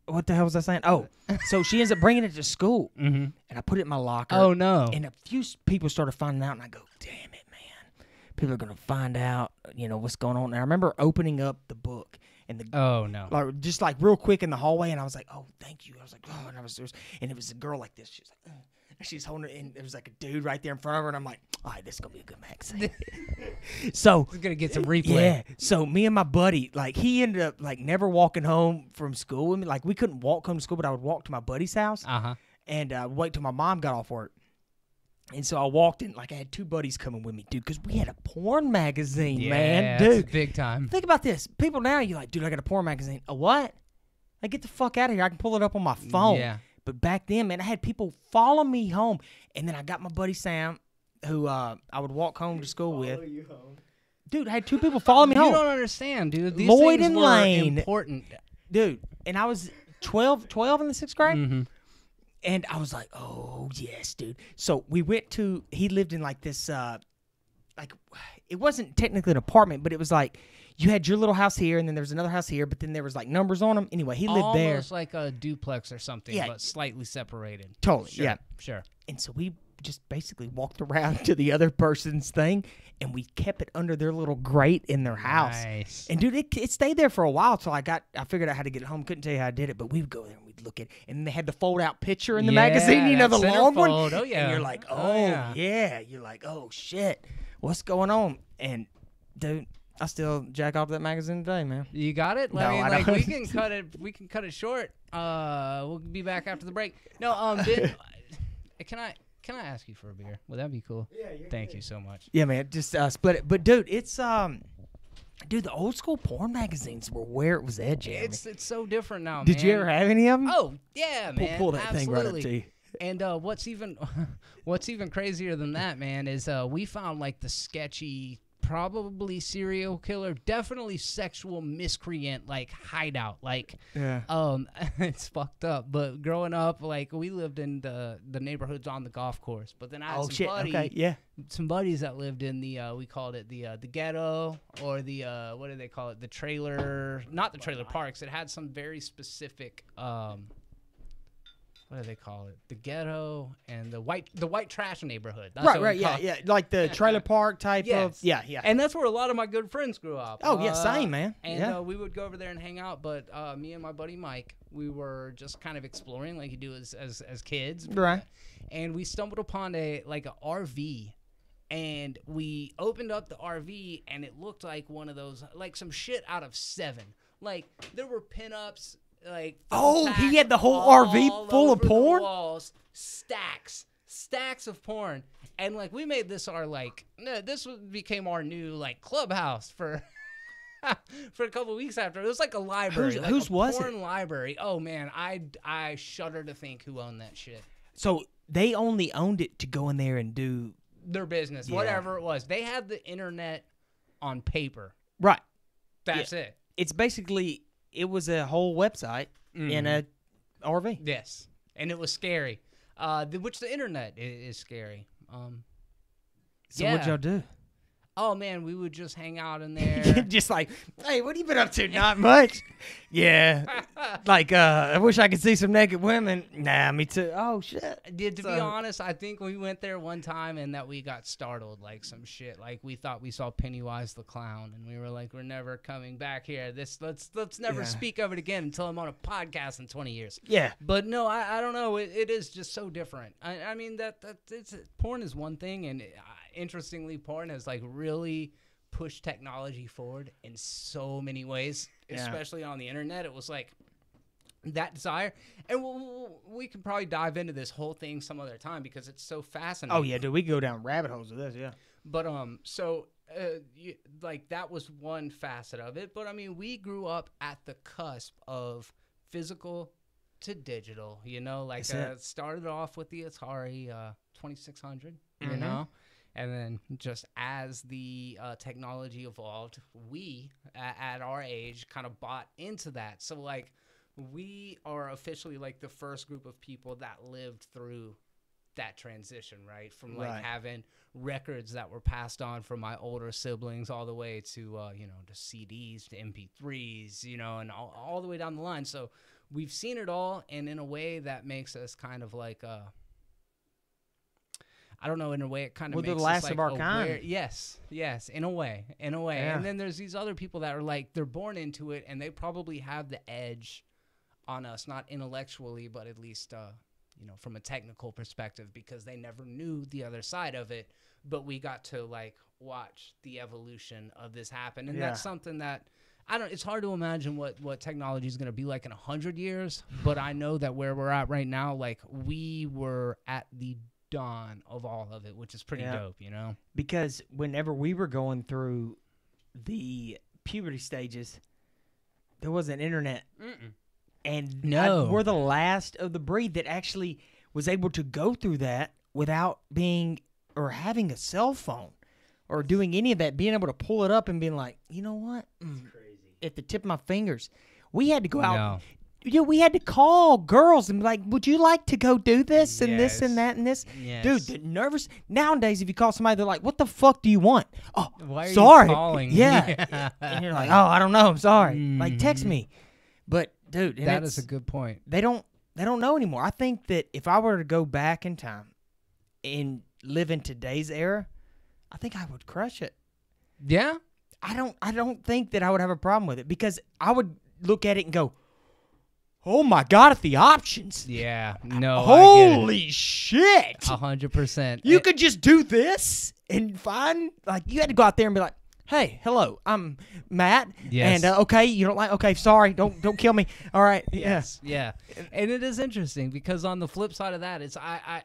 what the hell was I saying? Oh, so she ends up bringing it to school. Mm-hmm. And I put it in my locker. Oh, no. And a few people started finding out, and I go, damn it, man. People are going to find out, what's going on. And I remember opening up the book. And oh, no. Just like real quick in the hallway, and I was like, oh, thank you. I was like, oh, and it was a girl like this. She was like, she's holding it, and there was like a dude right there in front of her, and I'm like, all right, this is going to be a good magazine. So We're going to get some replay. Yeah. So me and my buddy, like, he ended up, like, never walking home from school with me. Like, we couldn't walk home to school, but I would walk to my buddy's house. Uh-huh. And wait till my mom got off work. And so I walked in, like, I had 2 buddies coming with me, dude, because we had a porn magazine, man. Dude. That's big time. Think about this. People now, you're like, dude, I got a porn magazine. A what? Like, get the fuck out of here. I can pull it up on my phone. Yeah. But back then, man, I had people follow me home. And then I got my buddy Sam, who I would walk home to school with. You home. Dude, I had 2 people follow me home. You don't understand, dude. These Lloyd things and were Lane. important. Dude, and I was 12 in the 6th grade. Mm-hmm. And I was like, oh, yes, dude. So we went to, he lived in like this, like, it wasn't technically an apartment, but it was like, you had your little house here, and then there was another house here, but then there was like numbers on them. Anyway, he lived there. Almost like a duplex or something, Yeah. but slightly separated. Totally, Sure, yeah. Sure. And so we just basically walked around to the other person's thing, and we kept it under their little grate in their house. Nice. And dude, it stayed there for a while till I figured out how to get it home. Couldn't tell you how I did it, but we would go there and we'd look at it. And then they had the fold out picture in the magazine, that the long one. centerfold. Oh, yeah. And you're like, oh, yeah. You're like, oh, shit. What's going on? And dude, I still jack off that magazine today, man. You got it? No, I mean, I like don't. we can cut it. We can cut it short. We'll be back after the break. No, Ben, can I ask you for a beer? Would that be cool? Yeah. Thank you so much. Yeah, man. Just split it. But dude, it's dude, the old school porn magazines were where it was at, Jeremy. It's so different now. Did man. you ever have any of them? Oh yeah, man. Pull that Absolutely. thing right up to you. And what's even crazier than that, man, is we found like the sketchy, probably serial killer, definitely sexual miscreant, like hideout. Like, Yeah. it's fucked up. But growing up, like we lived in the neighborhoods on the golf course. But then I had some buddies that lived in the we called it the ghetto, or the what do they call it? The trailer, not the trailer parks. It had some very specific what do they call it? The ghetto and the white trash neighborhood. That's Right, yeah. Like the trailer park type of. Yeah. And that's where a lot of my good friends grew up. Oh, yeah, same, man. And we would go over there and hang out. But me and my buddy Mike, we were just kind of exploring like you do as kids. Right. And we stumbled upon an RV. And we opened up the RV, and it looked like one of those, like some shit out of Seven. Like, there were pinups. Like, he had the whole RV full of porn? Walls, stacks of porn. And like we made this our became our new like clubhouse for for a couple of weeks after. It was like a library. Whose was it? Porn library. Oh man, I shudder to think who owned that shit. So they only owned it to go in there and do their business, whatever it was. They had the internet on paper. Right. That's it. It's basically, it was a whole website in a RV. Yes, and it was scary. Which the internet is scary. So what'd y'all do? Oh man, we would just hang out in there. Just like, hey, what have you been up to? Not much. Yeah. Like, I wish I could see some naked women. Nah, me too. Oh shit. To be honest, I think we went there one time and that we got startled, like some shit. Like we thought we saw Pennywise the clown, and we were like, we're never coming back here. Let's never speak of it again until I'm on a podcast in 20 years. Yeah. But no, I don't know. It is just so different. I mean porn is one thing, and interestingly, porn has like really pushed technology forward in so many ways, especially on the internet. It was like that desire, and we can probably dive into this whole thing some other time because it's so fascinating. Oh yeah, dude, we go down rabbit holes of this, yeah. But like that was one facet of it. But I mean, we grew up at the cusp of physical to digital. You know, like started off with the Atari 2600. You know. And then just as the technology evolved, we, at our age, kind of bought into that. So, like, we are officially, like, the first group of people that lived through that transition, right? From, like, having records that were passed on from my older siblings all the way to, to CDs, to MP3s, and all the way down the line. So we've seen it all, and in a way that makes us kind of, like, I don't know, in a way it kind of makes us, like, the last of our kind. Yes, in a way. Yeah. And then there's these other people that are like, they're born into it, and they probably have the edge on us, not intellectually, but at least, from a technical perspective, because they never knew the other side of it. But we got to, like, watch the evolution of this happen. And that's something that, it's hard to imagine what technology is going to be like in 100 years. But I know that where we're at right now, like, we were at the dawn of all of it, which is pretty dope, because whenever we were going through the puberty stages, there wasn't internet. And we're the last of the breed that actually was able to go through that without being or having a cell phone or doing any of that, being able to pull it up and being like, you know what, crazy, at the tip of my fingers. We had to go out. We had to call girls and be like, would you like to go do this and this and that and this? Yes. Dude, the nervous. Nowadays, if you call somebody, they're like, what the fuck do you want? Oh, why are sorry. you calling? Yeah. And you're like, oh, I don't know. I'm sorry. Like, text me. But, dude. That is a good point. They don't know anymore. I think that if I were to go back in time and live in today's era, I think I would crush it. Yeah? I don't think that I would have a problem with it, because I would look at it and go, oh my God, at the options. Yeah, no. Holy shit. 100%. You could just do this and find, like, you had to go out there and be like, Hey, hello, I'm Matt. Yes. And okay, you don't like. Okay, sorry, don't kill me. All right. Yes. Yeah. And it is interesting because on the flip side of that, it's I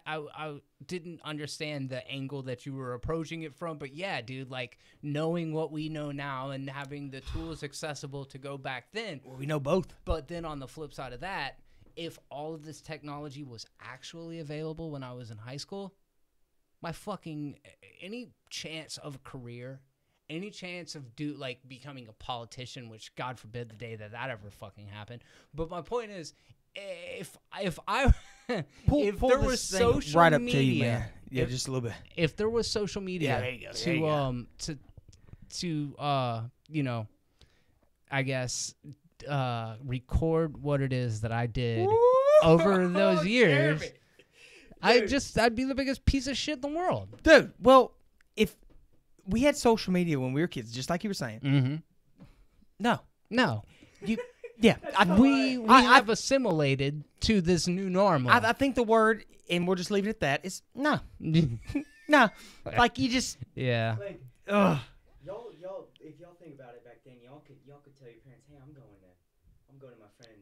didn't understand the angle that you were approaching it from, but yeah, dude, like knowing what we know now and having the tools accessible to go back then. Well, we know both. But then on the flip side of that, if all of this technology was actually available when I was in high school, my fucking any chance of a career, any chance of becoming a politician, which God forbid the day that ever fucking happened. But my point is, if I pull there was social right up media, to you, man. Yeah, just a little bit. If there was social media to you know, I guess record what it is that I did over those years, I'd be the biggest piece of shit in the world. Dude, well, if we had social media when we were kids, just like you were saying. Mm-hmm. No. Yeah. We have assimilated to this new normal. I think the word, and we'll just leave it at that, is no. No. Like you just. Yeah. Like, y'all, if y'all think about it back then, y'all could tell your parents, hey, I'm going to my friend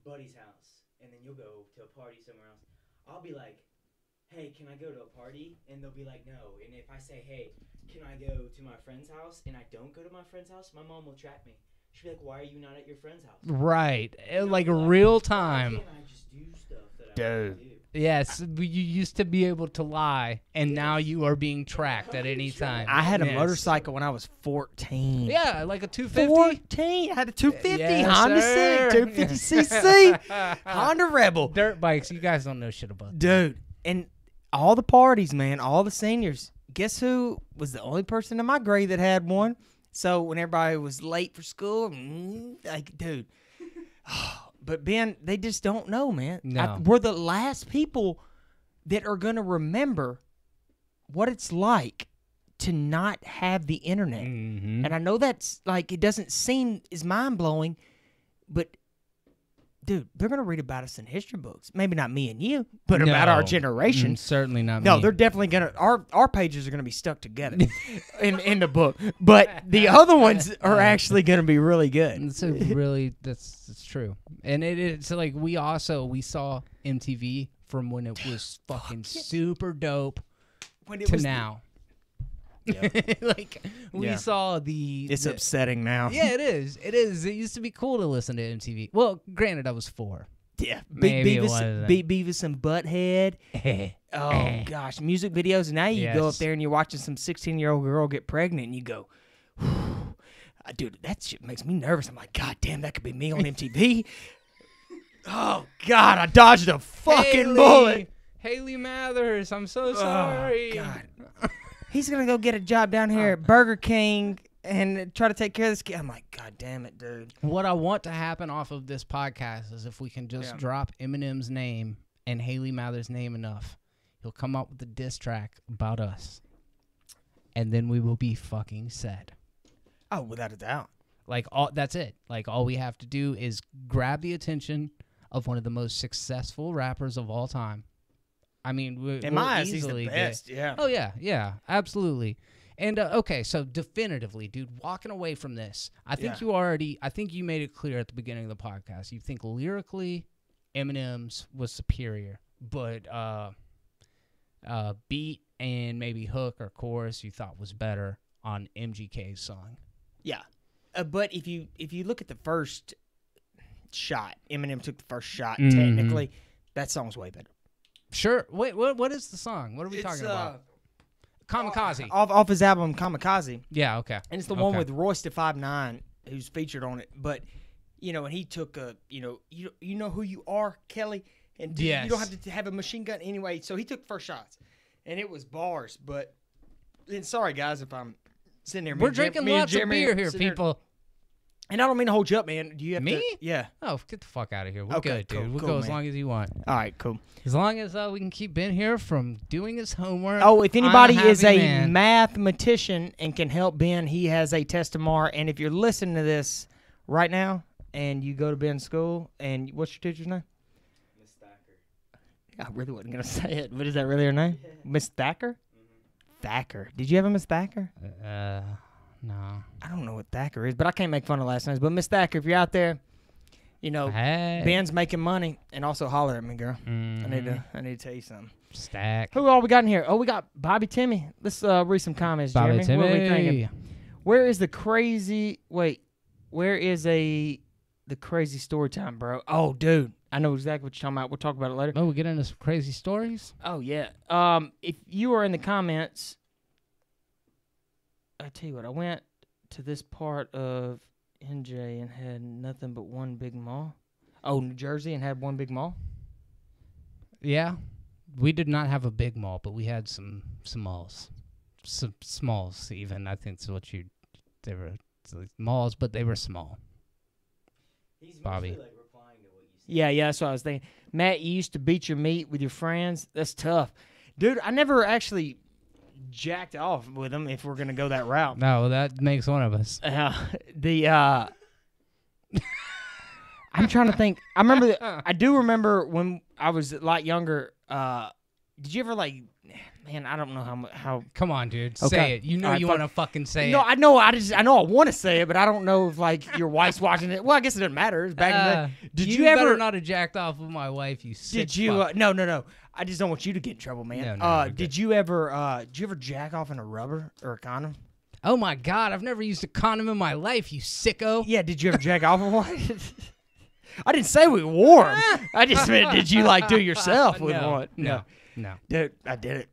Buddy's house, and then you'll go to a party somewhere else. I'll be like, hey, can I go to a party? And they'll be like, no. And if I say, hey, can I go to my friend's house? And I don't go to my friend's house, my mom will track me. She'll be like, why are you not at your friend's house? Right. Like real time. Why can't I just do stuff that I want to do? Yes, you used to be able to lie, and now you are being tracked at any time. I had a motorcycle when I was 14. Yeah, like a 250. 14. I had a 250 Yes, Honda sir. Civic, 250cc, Honda Rebel. Dirt bikes, you guys don't know shit about that. Dude, and all the parties, man, all the seniors. Guess who was the only person in my grade that had one? So when everybody was late for school, like, dude. But Ben, they just don't know, man. No. We're the last people that are going to remember what it's like to not have the internet. Mm-hmm. And I know that's like, it doesn't seem as mind-blowing, but dude, they're going to read about us in history books. Maybe not me and you, but about our generation. Certainly not me. No, they're definitely going to, our pages are going to be stuck together in the book. But the other ones are actually going to be really good. That's true. And it's like we saw MTV from when it was fucking super dope to now. Like we saw It's upsetting now. Yeah, it is. It is. It used to be cool to listen to MTV. Well, granted, I was 4. Yeah, Maybe Beavis and Butthead. Oh gosh, music videos. And now you go up there and you're watching some 16-year-old girl get pregnant, and you go, dude, that shit makes me nervous. I'm like, God damn, that could be me on MTV. Oh God, I dodged a fucking bullet. Haley Mathers, I'm so sorry. Oh, God. He's gonna go get a job down here at Burger King and try to take care of this kid. I'm like, God damn it, dude. What I want to happen off of this podcast is if we can just drop Eminem's name and Haley Mathers' name enough, he'll come up with a diss track about us, and then we will be fucking set. Oh, without a doubt. Like that's it. Like all we have to do is grab the attention of one of the most successful rappers of all time. I mean, in my eyes, he's the best. Yeah. Oh yeah, absolutely. And okay, so definitively, dude, walking away from this, I think you made it clear at the beginning of the podcast. You think lyrically, Eminem's was superior, but beat and maybe hook or chorus you thought was better on MGK's song. Yeah, but if you look at the first shot, Eminem took the first shot. Mm-hmm. Technically, that song's way better. Sure. Wait, what is the song? What are we talking about? Kamikaze. Off his album Kamikaze. Yeah, okay. And it's the one with Royce da 5'9", who's featured on it. But, and he took you know who you are, Kelly? And you don't have to have a machine gun anyway. So he took first shots. And it was bars. But, and sorry, guys, if I'm sitting there. We're drinking lots of beer here, people. And I don't mean to hold you up, man. Do you have me? To, yeah. Oh, get the fuck out of here. We're good, dude. We'll go as long as you want. All right, cool. As long as we can keep Ben here from doing his homework. Oh, if anybody is a mathematician and can help Ben, he has a test tomorrow. And if you're listening to this right now and you go to Ben's school, and what's your teacher's name? Miss Thacker. I really wasn't going to say it, but is that really her name? Yeah. Miss Thacker? Mm-hmm. Thacker. Did you have a Miss Thacker? No. I don't know what Thacker is, but I can't make fun of last names. But Miss Thacker, if you're out there, you know, Ben's making money, and also holler at me, girl. Mm-hmm. I need to tell you something. Stack. Who all we got in here? Oh, we got Bobby Timmy. Let's read some comments, Bobby Jeremy. Timmy. What are we thinking? Where is the crazy story time, bro? Oh, dude. I know exactly what you're talking about. We'll talk about it later. Oh, we get into some crazy stories? Oh, yeah. If you are in the comments, I tell you what, I went to this part of NJ and had nothing but one big mall. Oh, New Jersey and had one big mall? Yeah. We did not have a big mall, but we had some malls. Some smalls, even. I think is what they were malls, but they were small. He's Bobby. mostly like replying to what you said. Yeah, that's what I was thinking. Matt, you used to beat your meat with your friends? That's tough. Dude, I never actually jacked off with them if we're going to go that route. No, that makes one of us. I'm trying to think. I do remember when I was a lot younger. Did you ever man, I don't know how. Come on, dude. Okay. Say it. You know you want to fucking say No, it. I know. I know. I want to say it, but I don't know if your wife's watching it. Well, I guess it doesn't matter. It's back in the day. Did you ever better not have jacked off with my wife? You sick Did you? fuck. No. I just don't want you to get in trouble, man. No, did you ever jack off in a rubber or a condom? Oh my God! I've never used a condom in my life. You sicko. Yeah. Did you ever jack off with one? I didn't say we wore them. I just meant, did you do yourself with one? No. Dude, I did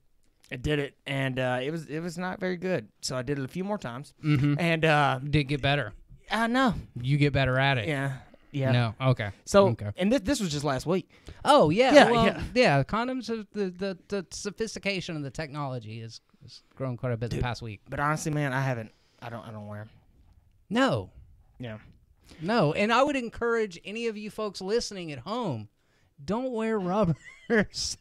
it, and it was not very good. So I did it a few more times, and Did get better. I know. You get better at it. Yeah. No. Okay. So, okay. and this was just last week. Oh yeah. Yeah, Well, yeah. yeah. Condoms. The sophistication of the technology has grown quite a bit the past week. But honestly, man, I don't wear 'em. No. Yeah. No, and I would encourage any of you folks listening at home, don't wear rubbers.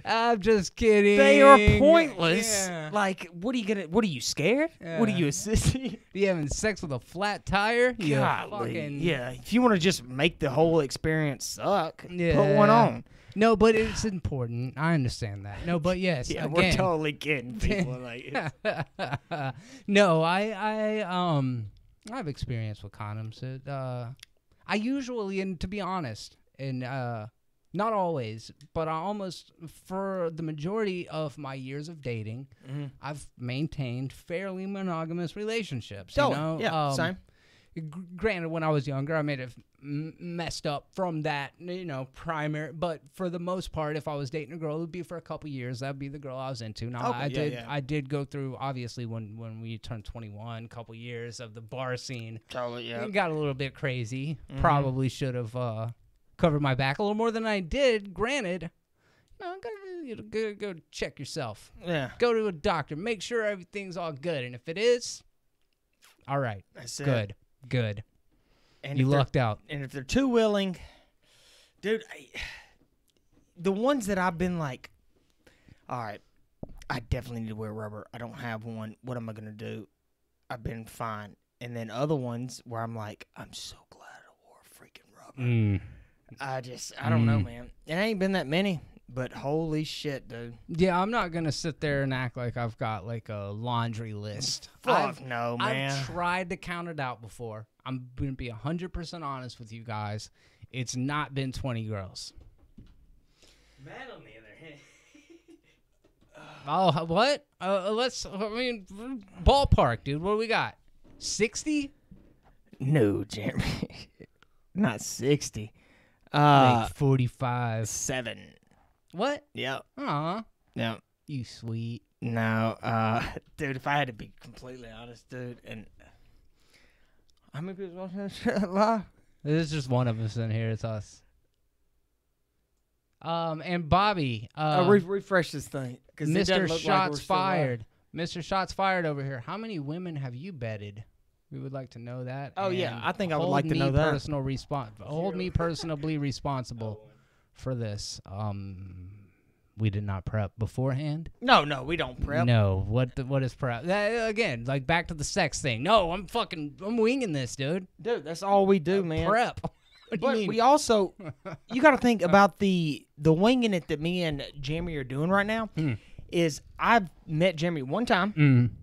I'm just kidding. They are pointless. Yeah. What are you scared? Yeah. What are you, a sissy? You having sex with a flat tire? You Golly. fucking... Yeah. If you want to just make the whole experience suck, Yeah. put one on. No, but it's important. I understand that. No, but yes. Yeah, again, we're totally kidding people. No, I have experience with condoms. I usually, and to be honest, and not always, but I almost, for the majority of my years of dating, I've maintained fairly monogamous relationships. You know? Yeah, same. Granted, when I was younger, I may have messed up from that, primary. But for the most part, if I was dating a girl, it would be for a couple years. That'd be the girl I was into. Now, I did go through, obviously, when we turned 21, a couple years of the bar scene. Totally, yeah. It got a little bit crazy. Probably should have covered my back a little more than I did. Granted, go check yourself. Yeah. Go to a doctor. Make sure everything's all good. And if it is, all right. That's it. Good. And you if they're- lucked out. And if they're too willing, dude, the ones that I've been like, all right, I definitely need to wear rubber. I don't have one. What am I going to do? I've been fine. And then other ones where I'm like, I'm so glad I wore a freaking rubber. I don't know, man. It ain't been that many, but holy shit, dude. Yeah, I'm not going to sit there and act like I've got like a laundry list. Fuck no, man. I've tried to count it out before. I'm going to be 100% honest with you guys. It's not been 20 girls. Matt, on the other hand. Oh, what? Ballpark, dude. What do we got? 60? No, Jeremy. Not 60. Like 45. 7. What? Yep. Aw, Yep. you sweet. No, dude, if I had to be completely honest, dude, and how many people watching that shit live? There's just one of us in here. It's us. And Bobby. Refresh this thing. Mr. Shots Fired. Mr. Shots Fired over here. How many women have you bedded? We would like to know that. Oh, yeah. And I think I would like to know that. Hold me personally responsible for this. We did not prep beforehand. No, we don't prep. No. What is prep? Again, like back to the sex thing. No, I'm winging this, dude. Dude, that's all we do, man. Prep. What do you But mean? we also, you got to think about the winging it that me and Jeremy are doing right now. Is I've met Jeremy one time,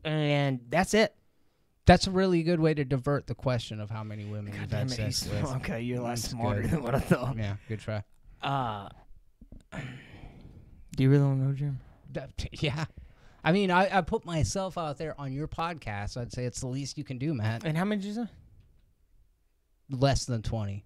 and that's it. That's a really good way to divert the question of how many women you've had sex with. Okay, you're a lot That's smarter good. than what I thought. Yeah, good try. Do you really want to know, Jim? Yeah. I mean, I put myself out there on your podcast. I'd say it's the least you can do, Matt. And how many did you say? Less than 20.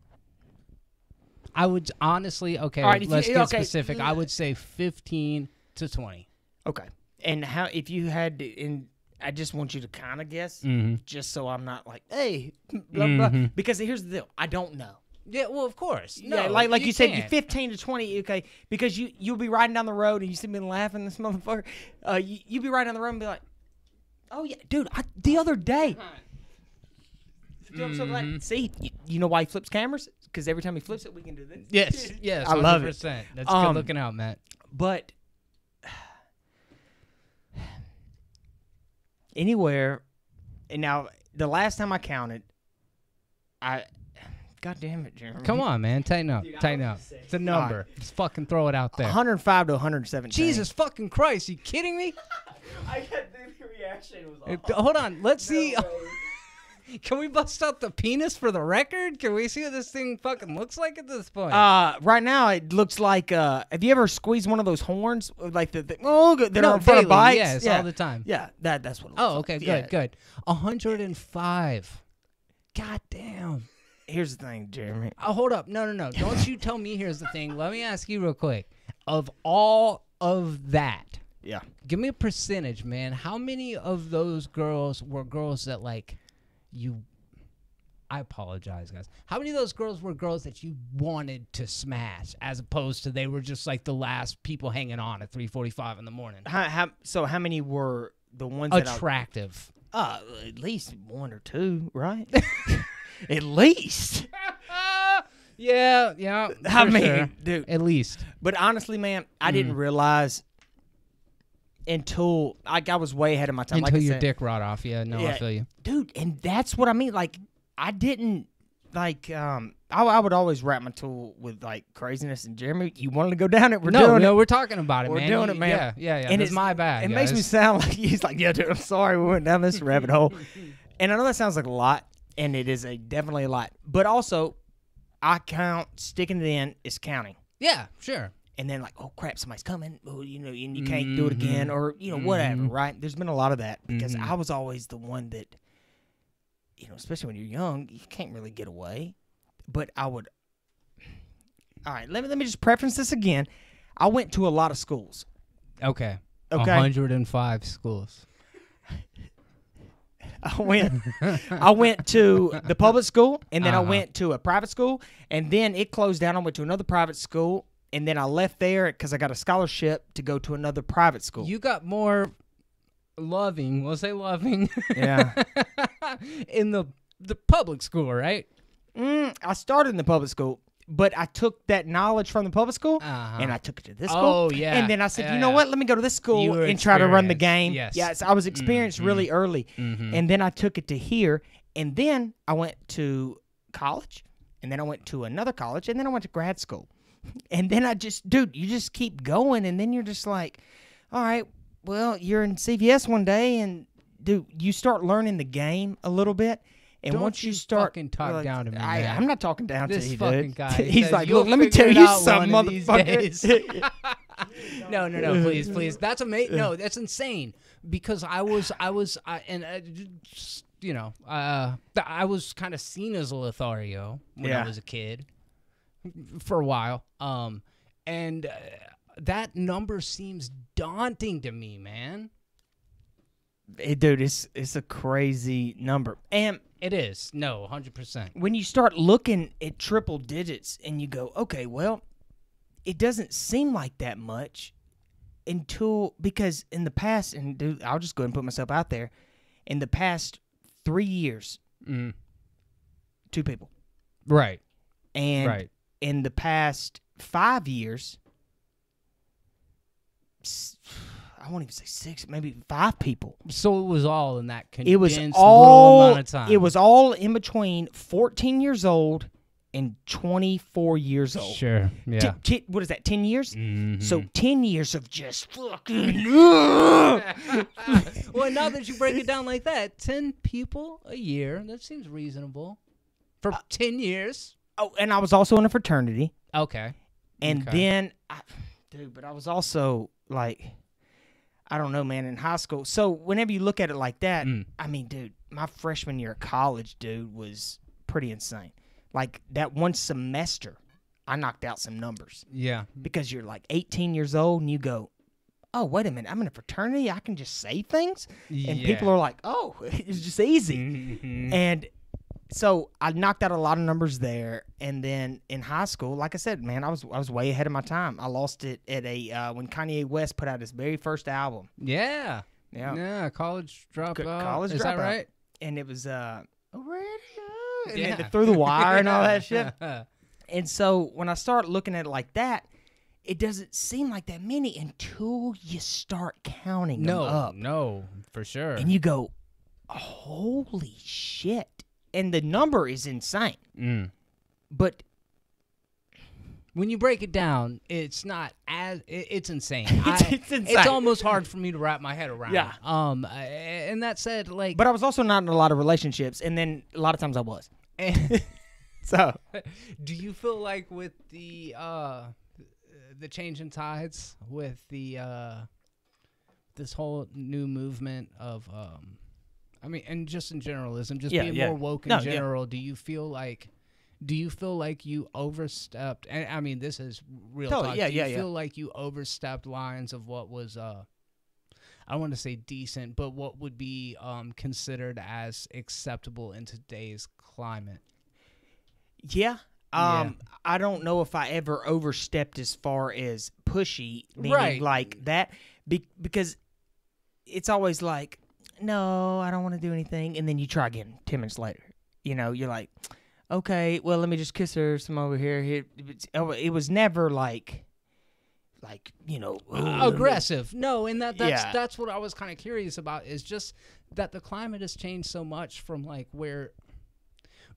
I would honestly, okay, All right, let's get specific. I would say 15 to 20. Okay. And how, if you had to, and I just want you to kind of guess, just so I'm not like, hey, blah, blah. Because here's the deal. I don't know. Yeah, well, of course. No, Yeah, like you said, you can't. 15 to 20, okay, because you'll be riding down the road and you see me laughing, this motherfucker. You'll be riding down the road and be like, oh, yeah, dude, the other day. See, you know why he flips cameras? Because every time he flips it, we can do this. Yes, I love 100%. it. That's good looking out, Matt. But anywhere, and now the last time I counted, God damn it, Jeremy. Come on, man. Tighten up. Tighten up. It's a number. Right. Just fucking throw it out there. 105 to 117. Jesus fucking Christ. You kidding me? I got the reaction was Hold on. Let's see. way. Can we bust out the penis for the record? Can we see what this thing fucking looks like at this point? Right now it looks like. Have you ever squeezed one of those horns, like the that are in front of daily. bikes? Yes, all the time. Yeah, that's what. It looks Oh, like. okay, Yeah. good. 105. God damn. Here's the thing, Jeremy. Oh, hold up. No. Don't you tell me here's the thing. Let me ask you real quick. Of all of that, Yeah. give me a percentage, man. How many of those girls were girls that, like, I apologize, guys. How many of those girls were girls that you wanted to smash as opposed to they were just, like, the last people hanging on at 3:45 in the morning? So how many were the ones that Attractive. at least one or two, right? At least. Yeah. I for mean, sure. dude. At least. But honestly, man, I didn't realize until I was way ahead of my time. Until like I your said, dick rot off. Yeah, no, I feel you. dude. And that's what I mean. Like, I didn't like. I would always wrap my tool with like craziness. And Jeremy, you wanted to go down it? We're doing it. We're talking about it, We're man. doing it, man. Yeah. And it's my bad. It guys. makes me sound like he's like, yeah, dude. I'm sorry, we went down this rabbit hole. And I know that sounds like a lot, and it is definitely a lot. But also, I count sticking it in is counting. Yeah, sure. And then like, oh crap, somebody's coming. Oh, and you can't do it again, or whatever. Right? There's been a lot of that because I was always the one that, especially when you're young, you can't really get away. But I would. All right, let me just preference this again. I went to a lot of schools. Okay. 105 schools. I went to the public school, and then I went to a private school, and then it closed down. I went to another private school, and then I left there because I got a scholarship to go to another private school. You got more loving, we'll say loving, Yeah. in the public school, right? I started in the public school, but I took that knowledge from the public school, and I took it to this school. Oh, yeah. And then I said, Yeah, you know yeah. what? Let me go to this You school were and try to run the game. experienced, Yes, I was experienced really early. And then I took it to here, and then I went to college, and then I went to another college, and then I went to grad school. And then you just keep going, and then you're just like, all right, well, you're in CVS one day, and dude, you start learning the game a little bit. And Don't once you start fucking talk down to me, man. I'm not talking down This to you, fucking dude. guy He's says like, you'll look, let me figure tell it you out something, one of these days. motherfucker. No, please. That's amazing. No, that's insane. Because I was kind of seen as a Lothario when I was a kid for a while. And that number seems daunting to me, man. Dude, it's a crazy number. And It is. No, 100%. when you start looking at triple digits and you go, okay, well, it doesn't seem like that much because in the past, and dude, I'll just go ahead and put myself out there, in the past 3 years, 2 people. Right. And in the past 5 years, I won't even say 6, maybe 5 people. So it was all in that condensed It was little all amount of time. It was all in between 14 years old and 24 years old. Sure, yeah. What is that, 10 years? Mm-hmm. So 10 years of just fucking... Well, now that you break it down like that, 10 people a year, that seems reasonable. For 10 years. Oh, and I was also in a fraternity. Okay. And then, but I was also, like, I don't know, man, in high school. So whenever you look at it like that, I mean, dude, my freshman year of college, dude, was pretty insane. Like, that one semester, I knocked out some numbers. Yeah. Because you're, like, 18 years old, and you go, oh, wait a minute, I'm in a fraternity? I can just say things? And people are like, oh, it's just easy. Mm-hmm. And so I knocked out a lot of numbers there. And then in high school, like I said, man, I was way ahead of my time. I lost it at when Kanye West put out his very first album. Yeah. Yeah. College Dropout. College Is Dropout. that right? And it was and Through the Wire and all that shit. And so when I start looking at it like that, it doesn't seem like that many until you start counting them up. No, for sure. And you go, holy shit. And the number is insane. But when you break it down, it's not as it's insane. It's insane. It's almost hard for me to wrap my head around. Yeah. And that said, like, but I was also not in a lot of relationships, and then a lot of times I was. So, do you feel like with the change in tides, with the this whole new movement of I mean, and just in generalism, just being more woke in general, do you feel like you overstepped? And I mean, this is real talk. Do you feel like you overstepped lines of what was I don't want to say decent, but what would be considered as acceptable in today's climate? Yeah. I don't know if I ever overstepped as far as pushy, meaning like that, because it's always like, no, I don't want to do anything, and then you try again 10 minutes later. You know, you're like, okay, well, let me just kiss her some over here. It was never like you know, aggressive. No, and that's what I was kind of curious about, is just that the climate has changed so much from like where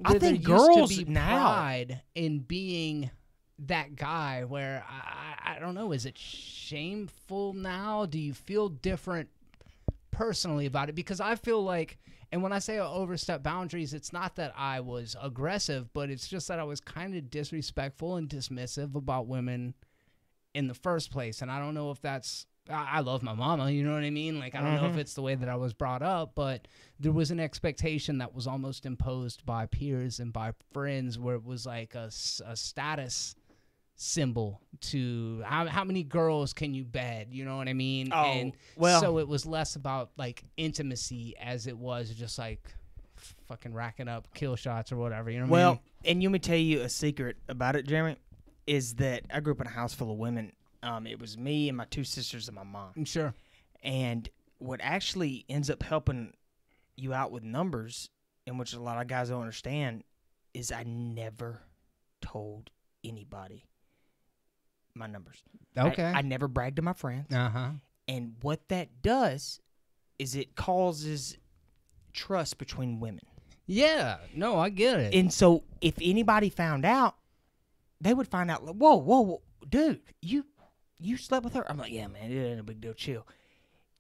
I think there girls used to be now pride in being that guy, where I don't know, is it shameful now? Do you feel different personally about it? Because I feel like, and when I say I overstep boundaries, it's not that I was aggressive, but it's just that I was kind of disrespectful and dismissive about women in the first place. And I don't know if that's, I love my mama, you know what I mean? Like, I don't know if it's the way that I was brought up, but there was an expectation that was almost imposed by peers and by friends, where it was like a status symbol to how many girls can you bed, you know what I mean? So it was less about like intimacy as it was just like fucking racking up kill shots or whatever, you know what I mean? And let me tell you a secret about it, Jeremy, is that I grew up in a house full of women. It was me and my two sisters and my mom. Sure. And what actually ends up helping you out with numbers, and which a lot of guys don't understand, is I never told anybody my numbers. Okay. I never bragged to my friends. And what that does is it causes trust between women. Yeah. No, I get it. And so if anybody found out, they would find out, whoa, dude, you slept with her? I'm like, yeah, man, it ain't a big deal. Chill.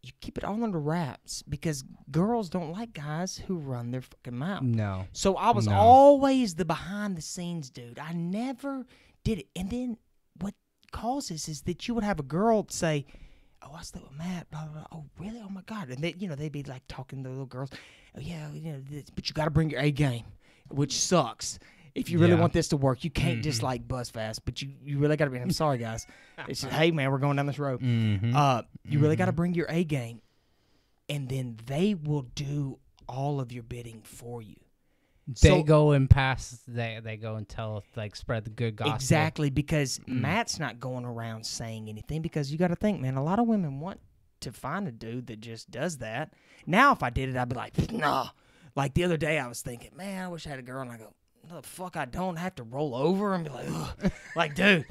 You keep it all under wraps, because girls don't like guys who run their fucking mouth. No. So I was always the behind the scenes dude. I never did it. And then what causes is that you would have a girl say, oh, I slept with Matt, blah, blah, blah. Oh, really? Oh, my God. And they, you know, they'd be like talking to the little girls. Oh, yeah, you know, but you got to bring your A game, which sucks. If you really want this to work, you can't just like buzz fast, but you really got to be, I'm sorry, guys. It's just, hey, man, we're going down this road. You really got to bring your A game, and then they will do all of your bidding for you. They go and pass, they go and tell, like, spread the good gospel. Exactly, because Matt's not going around saying anything, because you got to think, man, a lot of women want to find a dude that just does that. Now, if I did it, I'd be like, nah. Like the other day, I was thinking, man, I wish I had a girl, and I go, no, the fuck, I don't have to roll over and be like, ugh. Like, dude.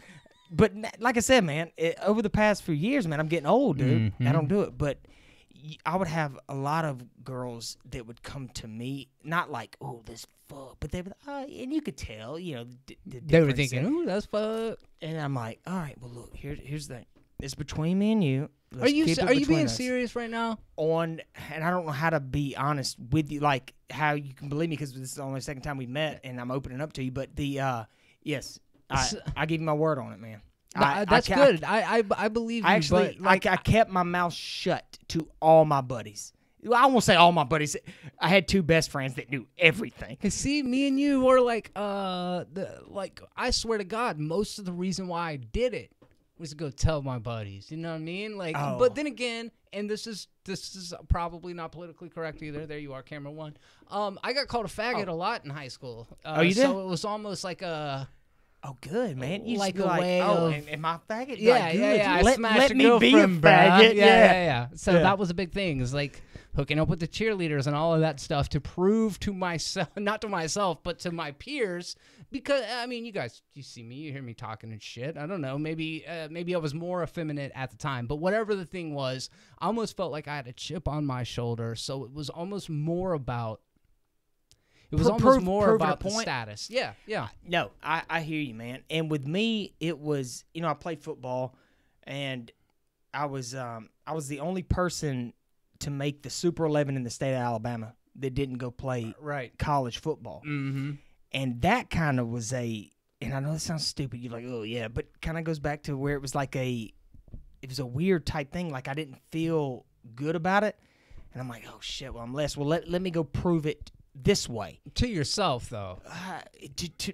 But like I said, man, over the past few years, man, I'm getting old, dude. I don't do it. But I would have a lot of girls that would come to me, not like, oh, this fuck, but they would, and you could tell, you know, they were thinking, ooh, that's fuck. And I'm like, all right, well, look, here's the thing. It's between me and you. Are you being serious right now? And I don't know how to be honest with you, like how you can believe me, because this is the only second time we met, and I'm opening up to you. But yes, I give you my word on it, man. That's good. I believe you. Actually, I kept my mouth shut to all my buddies. I won't say all my buddies. I had 2 best friends that knew everything. See, me and you were like, I swear to God, most of the reason why I did it was to go tell my buddies. You know what I mean? Like, but then again, and this is probably not politically correct either. There you are, camera 1. I got called a faggot a lot in high school. You did? So it was almost like a. Oh, good, man. You like just a like, way am I faggot? Yeah, like, yeah. Let me be a faggot. Yeah. So that was a big thing. It's like hooking up with the cheerleaders and all of that stuff to prove to myself, not to myself, but to my peers. Because, I mean, you see me, you hear me talking and shit. I don't know. Maybe I was more effeminate at the time. But whatever the thing was, I almost felt like I had a chip on my shoulder. So it was almost more about. It was almost more about the status. Yeah. No, I hear you, man. And with me, it was, you know, I played football, and I was the only person to make the Super 11 in the state of Alabama that didn't go play college football. Mm-hmm. And that kind of was and I know this sounds stupid. You're like, oh, yeah, but kind of goes back to where it was like it was a weird type thing. Like I didn't feel good about it. And I'm like, oh, shit, well, I'm less. Well, let me go prove it this way. To yourself, though.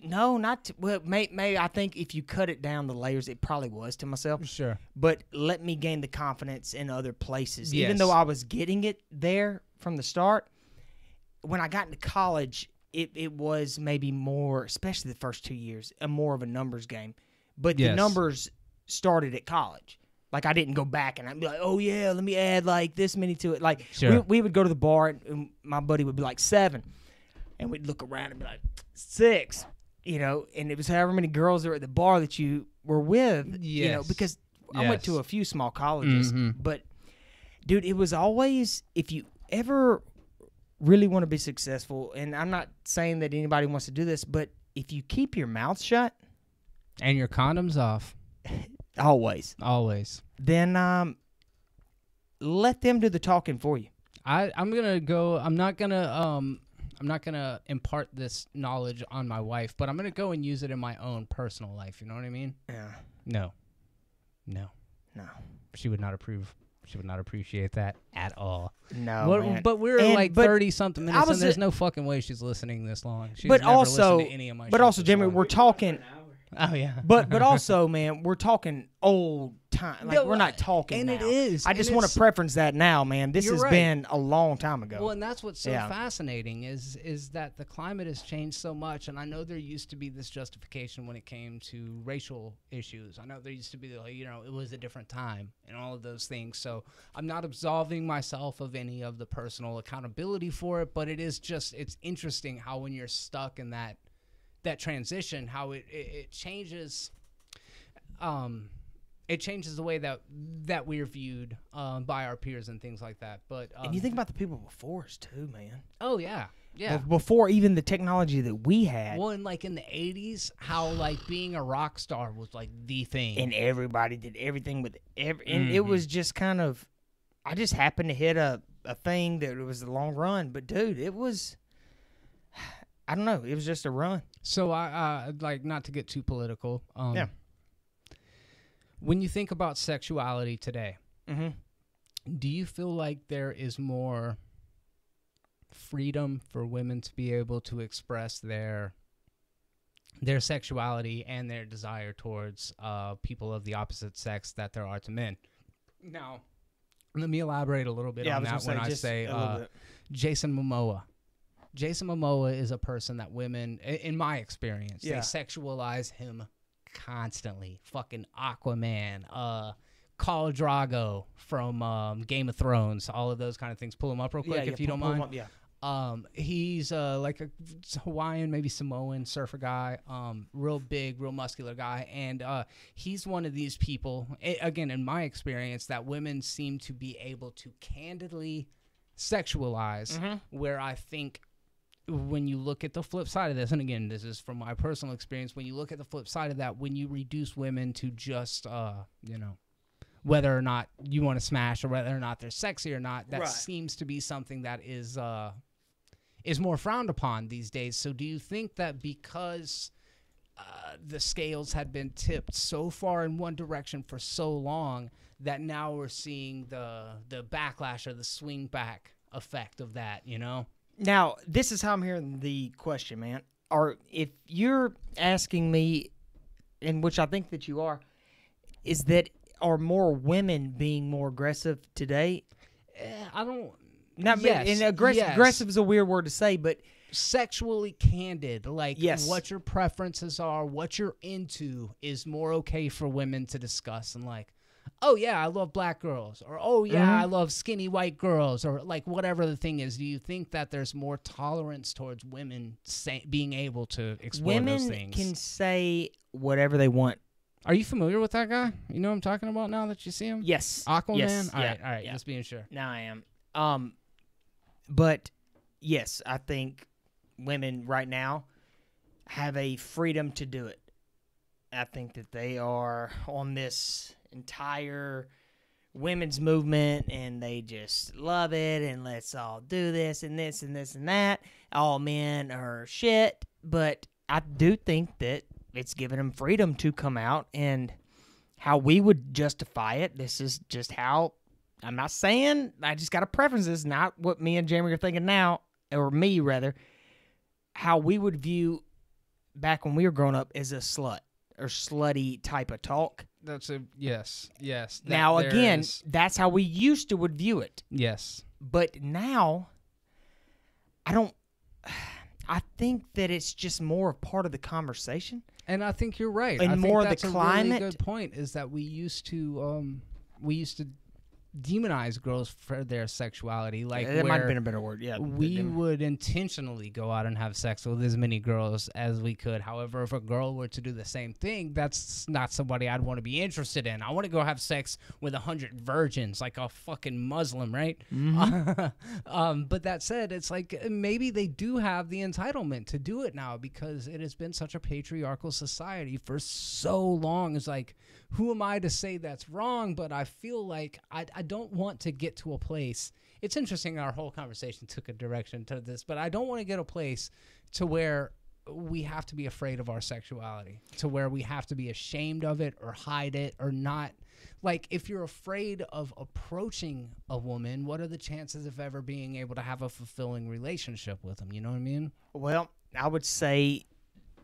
No, not to, well, maybe I think if you cut it down the layers, it probably was to myself. Sure. But let me gain the confidence in other places. Yes. Even though I was getting it there from the start, when I got into college, it was maybe more, especially the first 2 years, more of a numbers game. But the numbers started at college. Like, I didn't go back and I'd be like, oh, yeah, let me add, like, this many to it. Like, we would go to the bar, and my buddy would be like 7. And we'd look around and be like, 6. You know, and it was however many girls are at the bar that you were with. Yes. You know, because I went to a few small colleges. Mm-hmm. But, dude, it was always, if you ever really want to be successful, and I'm not saying that anybody wants to do this, but if you keep your mouth shut. And your condoms off. Always. Then let them do the talking for you. I'm gonna go. I'm not gonna impart this knowledge on my wife, but I'm gonna go and use it in my own personal life. You know what I mean? Yeah. No. She would not approve. She would not appreciate that at all. No, but we're like 30-something minutes, and there's no fucking way she's listening this long. She's never listened to any of my shit also, Jimmy, we're talking. Oh yeah. But also, man, we're talking old time. Like, we're not talking now. And it is. I just want to preference that now, man. This has been a long time ago. Well, and that's what's so fascinating is that the climate has changed so much. And I know there used to be this justification when it came to racial issues. I know there used to be, like, you know, it was a different time and all of those things. So I'm not absolving myself of any of the personal accountability for it, but it is just, it's interesting how when you're stuck in that transition, how it changes the way that we're viewed by our peers and things like that. But and you think about the people before us too, man. Oh yeah. Before even the technology that we had. Well, and like in the 80s, how like being a rock star was like the thing, and everybody did everything with and it was just kind of. I just happened to hit a thing that it was a long run, but dude, it was. I don't know. It was just a run. So I like, not to get too political. When you think about sexuality today, do you feel like there is more freedom for women to be able to express their sexuality and their desire towards people of the opposite sex that there are to men? Now, let me elaborate a little bit on that when I say Jason Momoa. Jason Momoa is a person that women, in my experience, they sexualize him constantly. Fucking Aquaman, Khal Drogo from Game of Thrones, all of those kind of things. Pull him up real quick if you don't mind. He's like a Hawaiian, maybe Samoan surfer guy, real big, real muscular guy. And he's one of these people, again, in my experience, that women seem to be able to candidly sexualize, where I think when you look at the flip side of this, and again, this is from my personal experience, when you look at the flip side of that, when you reduce women to just, whether or not you want to smash or whether or not they're sexy or not, that seems to be something that is more frowned upon these days. So do you think that because the scales had been tipped so far in one direction for so long that now we're seeing the backlash or the swing back effect of that, Now, this is how I'm hearing the question, man. Or if you're asking me, in which I think that you are, is that are more women being more aggressive today? I don't... And aggressive is a weird word to say, but... Sexually candid, like what your preferences are, what you're into is more okay for women to discuss, and like, oh yeah, I love black girls, or oh yeah, I love skinny white girls, or like whatever the thing is. Do you think that there's more tolerance towards women being able to explore those things? Women can say whatever they want. Are you familiar with that guy? You know what I'm talking about now that you see him? Yes. Aquaman? Yes. All right, just being sure. Now I am. But yes, I think women right now have a freedom to do it. I think that they are on this entire women's movement, and they just love it, and let's all do this and this and this and that. All men are shit, but I do think that it's given them freedom to come out, and how we would justify it. This is just how, I'm not saying, I just got a preference. This is not what me and Jeremy are thinking now, or me rather, how we would view back when we were growing up as a slut or slutty type of talk. That's a yes. Now again, that's how we used to would view it. Yes. But now, I think that it's just more a part of the conversation. And I think you're right. And I more think the that's climate. A really good point is that we used to demonize girls for their sexuality. Like that might have been a better word. Yeah, we would intentionally go out and have sex with as many girls as we could. However, if a girl were to do the same thing, that's not somebody I'd want to be interested in. I want to go have sex with 100 virgins, like a fucking Muslim, right? Mm-hmm. But that said, it's like maybe they do have the entitlement to do it now because it has been such a patriarchal society for so long. It's like, who am I to say that's wrong? But I feel like I don't want to get to a place. It's interesting our whole conversation took a direction to this, but I don't want to get a place to where we have to be afraid of our sexuality, to where we have to be ashamed of it or hide it or not. Like, if you're afraid of approaching a woman, what are the chances of ever being able to have a fulfilling relationship with them? You know what I mean? Well, I would say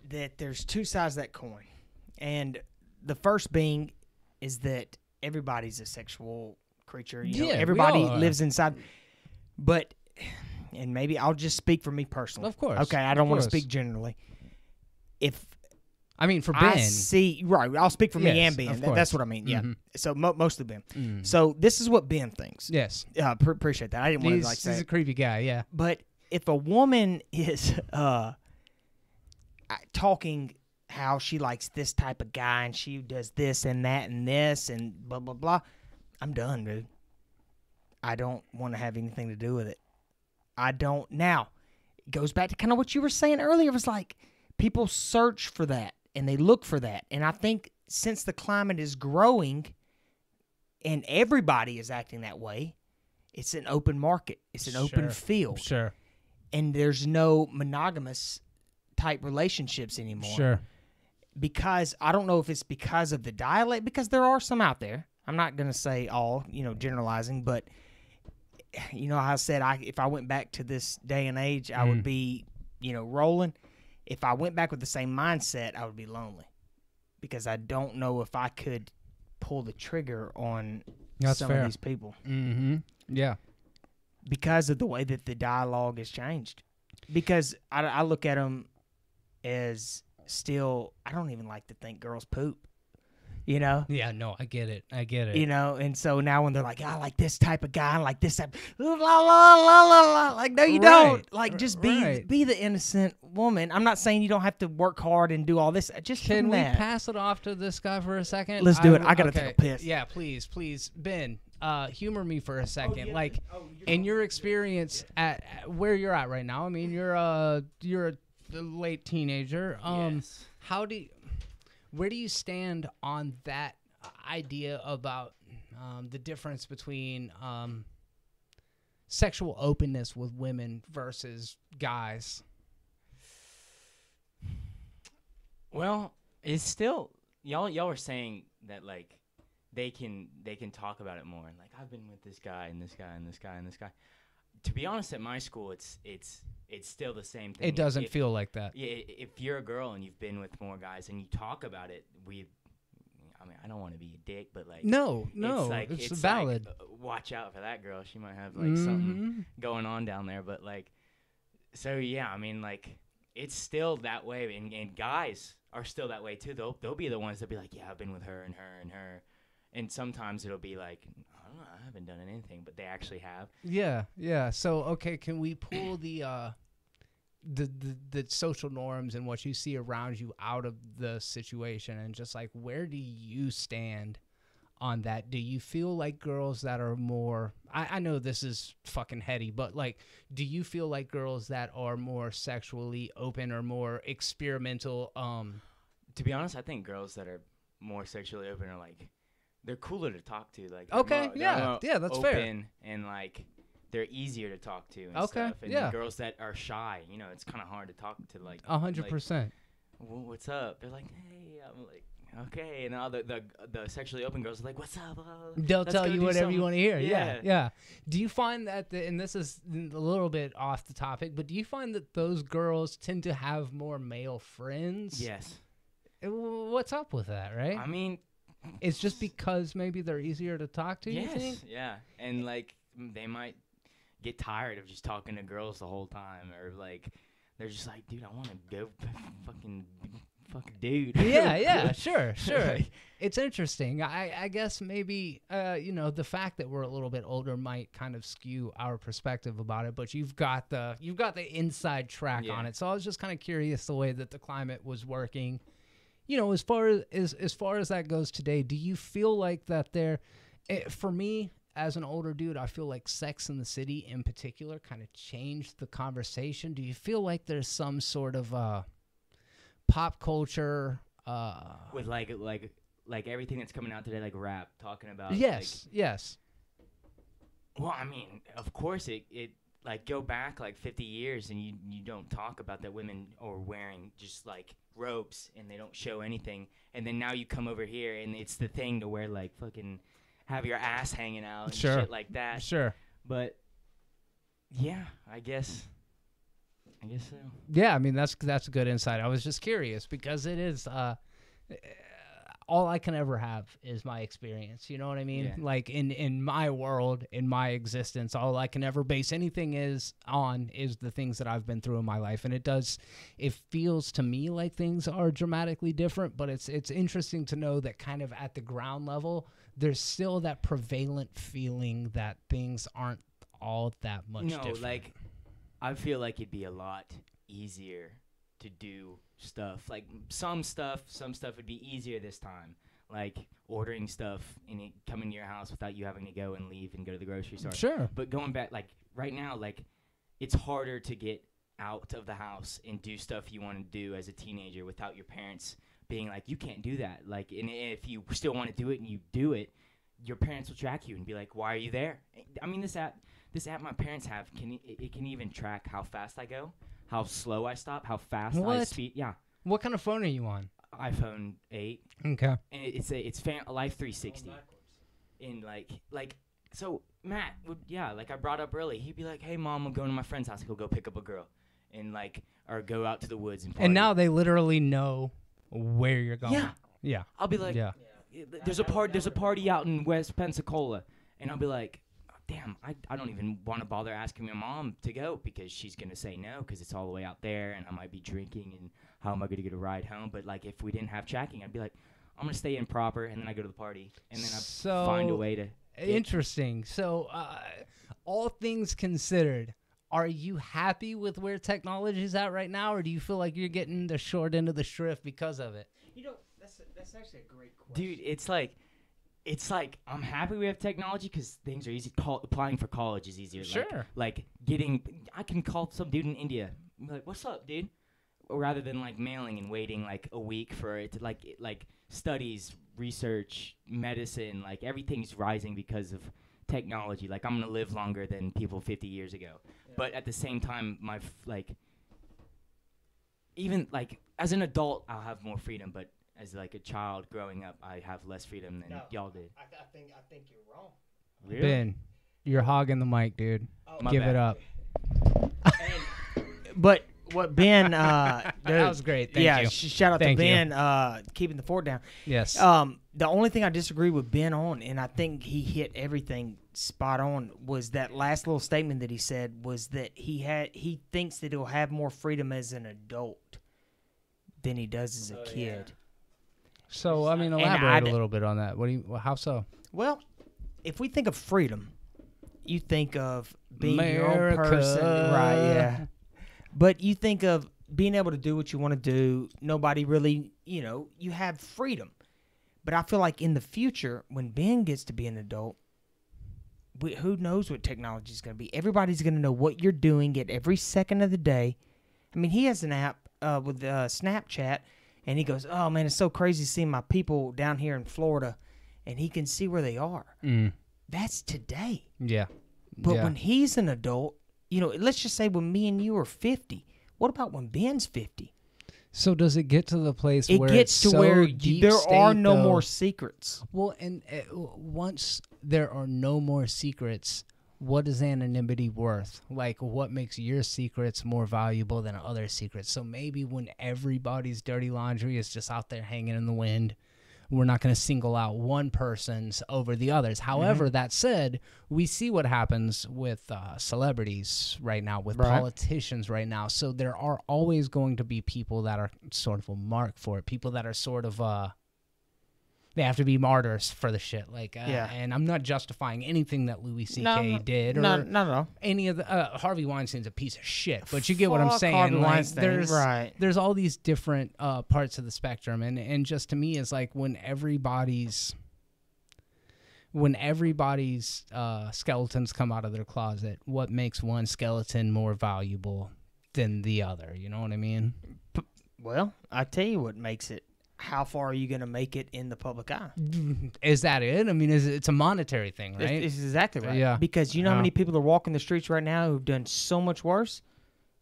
that there's two sides of that coin. And the first being is that everybody's a sexual creature. You know, everybody lives inside. But, and maybe I'll just speak for me personally. Of course. Okay, I don't want to speak generally. For Ben. I'll speak for me and Ben. That's what I mean, yeah. So mostly Ben. So this is what Ben thinks. Yes. Appreciate that. I didn't want to say he's a creepy guy, yeah. But if a woman is talking how she likes this type of guy and she does this and that and this and blah, blah, blah, I'm done, dude. I don't want to have anything to do with it. I don't. Now, it goes back to kind of what you were saying earlier. It was like people search for that and they look for that. And I think since the climate is growing and everybody is acting that way, it's an open market. It's an open field. Sure. And there's no monogamous type relationships anymore. Sure. Because I don't know if it's because of the dialect, because there are some out there. I'm not going to say all, generalizing, but, I said if I went back to this day and age, I would be, rolling. If I went back with the same mindset, I would be lonely because I don't know if I could pull the trigger on some of these people. Mm-hmm. Yeah. Because of the way that the dialogue has changed. Because I look at them as still, I don't even like to think girls poop. You know? Yeah, no, I get it. You know, and so now when they're like, I like this type of guy, I like this type, la la la la la, like no, you don't. Like just be the innocent woman. I'm not saying you don't have to work hard and do all this. Just can we pass it off to this guy for a second? Let's do it. I gotta take a piss. Yeah, please, Ben. Humor me for a second. Like, in your experience at where you're at right now. I mean, you're a late teenager. Yes. Where do you stand on that idea about the difference between sexual openness with women versus guys? Well, it's still y'all were saying that like they can talk about it more. Like I've been with this guy and this guy and this guy and this guy. To be honest, at my school, it's still the same thing. It doesn't feel like that. Yeah, if you're a girl and you've been with more guys and you talk about it, I mean, I don't want to be a dick, but like no, it's valid. Like, watch out for that girl. She might have like something going on down there. But like, so yeah, I mean, like it's still that way, and guys are still that way too. They'll be the ones that be like, yeah, I've been with her and her and her, and sometimes it'll be like, I don't know, I haven't done anything, but they actually have. Yeah. So okay, can we pull the social norms and what you see around you out of the situation, and just like, where do you stand on that? Do you feel like girls that are more, I know this is fucking heady, but like, do you feel like girls that are more sexually open or more experimental? To be honest, I think girls that are more sexually open are like, they're cooler to talk to. Like, okay, yeah, that's fair. Open and like, they're easier to talk to and stuff. And then girls that are shy, you know, it's kind of hard to talk to. Like 100%. Like, well, what's up? They're like, hey, I'm like, okay. And all the sexually open girls are like, what's up? They'll tell you whatever you want to hear. Yeah. Do you find that, and this is a little bit off the topic, but do you find that those girls tend to have more male friends? Yes. What's up with that, right? I mean, it's just because maybe they're easier to talk to, you think? Yeah. And like, they might get tired of just talking to girls the whole time, or like they're just like, dude, I want to go fucking dude. Yeah, sure. It's interesting. I guess maybe the fact that we're a little bit older might kind of skew our perspective about it, but you've got the inside track on it. So I was just kind of curious the way that the climate was working. You know, as far as that goes today, do you feel like that for me, as an older dude, I feel like Sex and the City in particular kind of changed the conversation. Do you feel like there's some sort of pop culture with like everything that's coming out today, like rap, talking about? Yes. Well, I mean, of course it like go back like 50 years and you don't talk about that women are wearing just like robes and they don't show anything, and then now you come over here and it's the thing to wear like fucking have your ass hanging out and shit like that. Sure. But yeah, I guess so. Yeah, I mean that's a good insight. I was just curious because it is all I can ever have is my experience. You know what I mean? Yeah. Like in my world, in my existence, all I can ever base anything is the things that I've been through in my life. And it feels to me like things are dramatically different, but it's interesting to know that kind of at the ground level, there's still that prevalent feeling that things aren't all that much different. Like I feel like it'd be a lot easier to do stuff. Like some stuff would be easier this time. Like ordering stuff and it coming to your house without you having to go and leave and go to the grocery store. Sure. But going back, like right now, like it's harder to get out of the house and do stuff you want to do as a teenager without your parents being like, you can't do that. Like, and if you still want to do it and you do it, your parents will track you and be like, why are you there? I mean, this app my parents have, it can even track how fast I go, how slow I stop, how fast I speed. Yeah. What kind of phone are you on? iPhone 8. Okay. And it's Life 360. And like so Matt would, like I brought up early, he'd be like, hey mom, I'm going to my friend's house. He'll go pick up a girl and like, or go out to the woods and party. And now they literally know where you're going. Yeah. I'll be like, there's a party out in West Pensacola, and I'll be like, damn, I don't even want to bother asking my mom to go because she's gonna say no because it's all the way out there and I might be drinking and how am I gonna get a ride home? But like if we didn't have tracking, I'd be like, I'm gonna stay in proper, and then I go to the party, and then I find a way to. Interesting. So, all things considered, are you happy with where technology is at right now, or do you feel like you're getting the short end of the shrift because of it? You know, that's actually a great question. Dude, it's like I'm happy we have technology because things are easy. Applying for college is easier. Sure. Like I can call some dude in India, and be like, "What's up, dude?" Rather than like mailing and waiting like a week for it to like studies, research, medicine, like everything's rising because of technology. Like I'm gonna live longer than people 50 years ago. Yeah. But at the same time, even like as an adult, I'll have more freedom. But as like a child growing up, I have less freedom than y'all did. I think you're wrong. Really? Ben, you're hogging the mic, dude. Give it up. But what Ben, that was great. Thank you. Shout out to Ben, keeping the fort down. Yes. The only thing I disagree with Ben on, and I think he hit everything spot on, was that last little statement that he said was that he thinks that he'll have more freedom as an adult than he does as a kid. Yeah. So, I mean, elaborate a little bit on that. How so? Well, if we think of freedom, you think of being your own person. Right, yeah. But you think of being able to do what you want to do. Nobody really, you have freedom. But I feel like in the future, when Ben gets to be an adult, who knows what technology is going to be. Everybody's going to know what you're doing at every second of the day. I mean, he has an app with Snapchat, and he goes, oh, man, it's so crazy seeing my people down here in Florida, and he can see where they are. That's today. Yeah. But when he's an adult, let's just say when me and you are 50, what about when Ben's 50? So does it get to the place where gets to so where deep there state, are no though, more secrets? Well, and once there are no more secrets, what is anonymity worth? Like, what makes your secrets more valuable than other secrets? So maybe when everybody's dirty laundry is just out there hanging in the wind, we're not going to single out one person's over the others. However, that said, we see what happens with celebrities right now, with politicians right now. So there are always going to be people that are sort of a mark for it, people that are sort of they have to be martyrs for the shit. And I'm not justifying anything that Louis C.K. did or not at all. Any of the Harvey Weinstein's a piece of shit, but you get what I'm saying. There's all these different parts of the spectrum, and just to me, it's like when everybody's skeletons come out of their closet, what makes one skeleton more valuable than the other? You know what I mean? Well, I tell you what makes it. How far are you going to make it in the public eye? Is that it? I mean, it's a monetary thing, right? It's exactly right. Yeah. Because you know how many people are walking the streets right now who've done so much worse,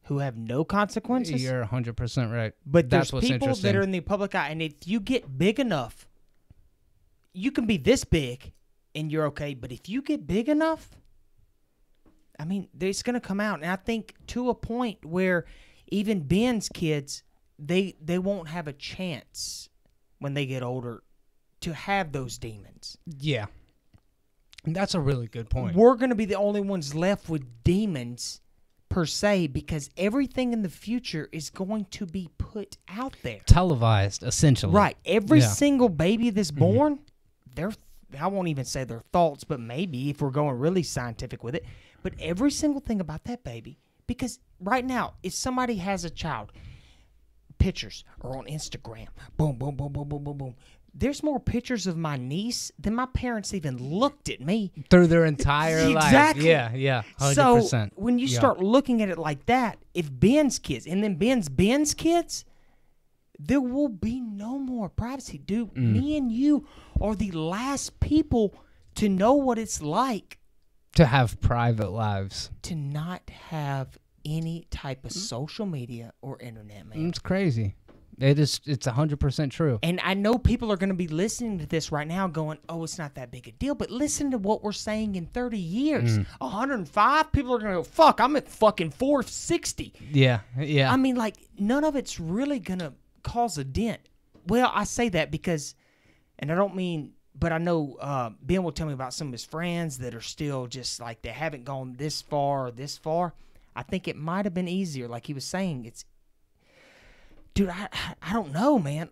who have no consequences? You're 100% right. But that's there's people that are in the public eye, and if you get big enough, you can be this big, and you're okay. But if you get big enough, I mean, it's going to come out. And I think to a point where even Ben's kids, they won't have a chance when they get older to have those demons. Yeah. That's a really good point. We're going to be the only ones left with demons per se because everything in the future is going to be put out there. Televised, essentially. Right. Every single baby that's born, I won't even say their thoughts, but maybe if we're going really scientific with it, but every single thing about that baby, because right now, if somebody has a child, pictures are on Instagram. Boom, boom, boom, boom, boom, boom, boom. There's more pictures of my niece than my parents even looked at me. Through their entire life. Exactly. Yeah, 100%. So when you start looking at it like that, if Ben's kids, and then Ben's kids, there will be no more privacy. Dude, me and you are the last people to know what it's like. To have private lives. To not have any type of social media or internet, man. It's crazy. It's 100% true. And I know people are going to be listening to this right now going, oh, it's not that big a deal. But listen to what we're saying in 30 years. 105, people are going to go, fuck, I'm at fucking 460. Yeah. I mean, like, none of it's really going to cause a dent. Well, I say that because, and I don't mean, but I know Ben will tell me about some of his friends that are still just like, they haven't gone this far or this far. I think it might have been easier. Like he was saying, dude, I don't know, man.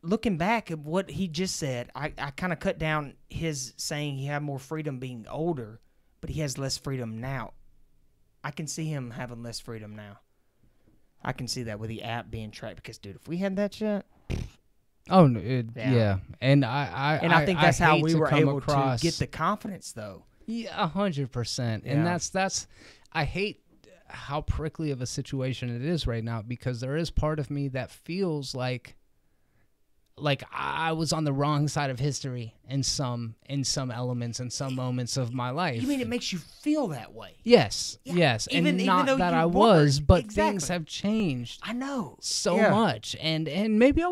looking back at what he just said, I kind of cut down his saying he had more freedom being older, but he has less freedom now. I can see him having less freedom now. I can see that with the app being tracked because, dude, if we had that shit. Oh, yeah. And I think that's how we were able to get the confidence, though. Yeah, 100%. And that's I hate how prickly of a situation it is right now because there is part of me that feels like I was on the wrong side of history in some elements and some moments of my life. You mean it makes you feel that way? Yes, yeah. yes, even not though that you I weren't. was, but Exactly. things have changed. I know so much, and maybe I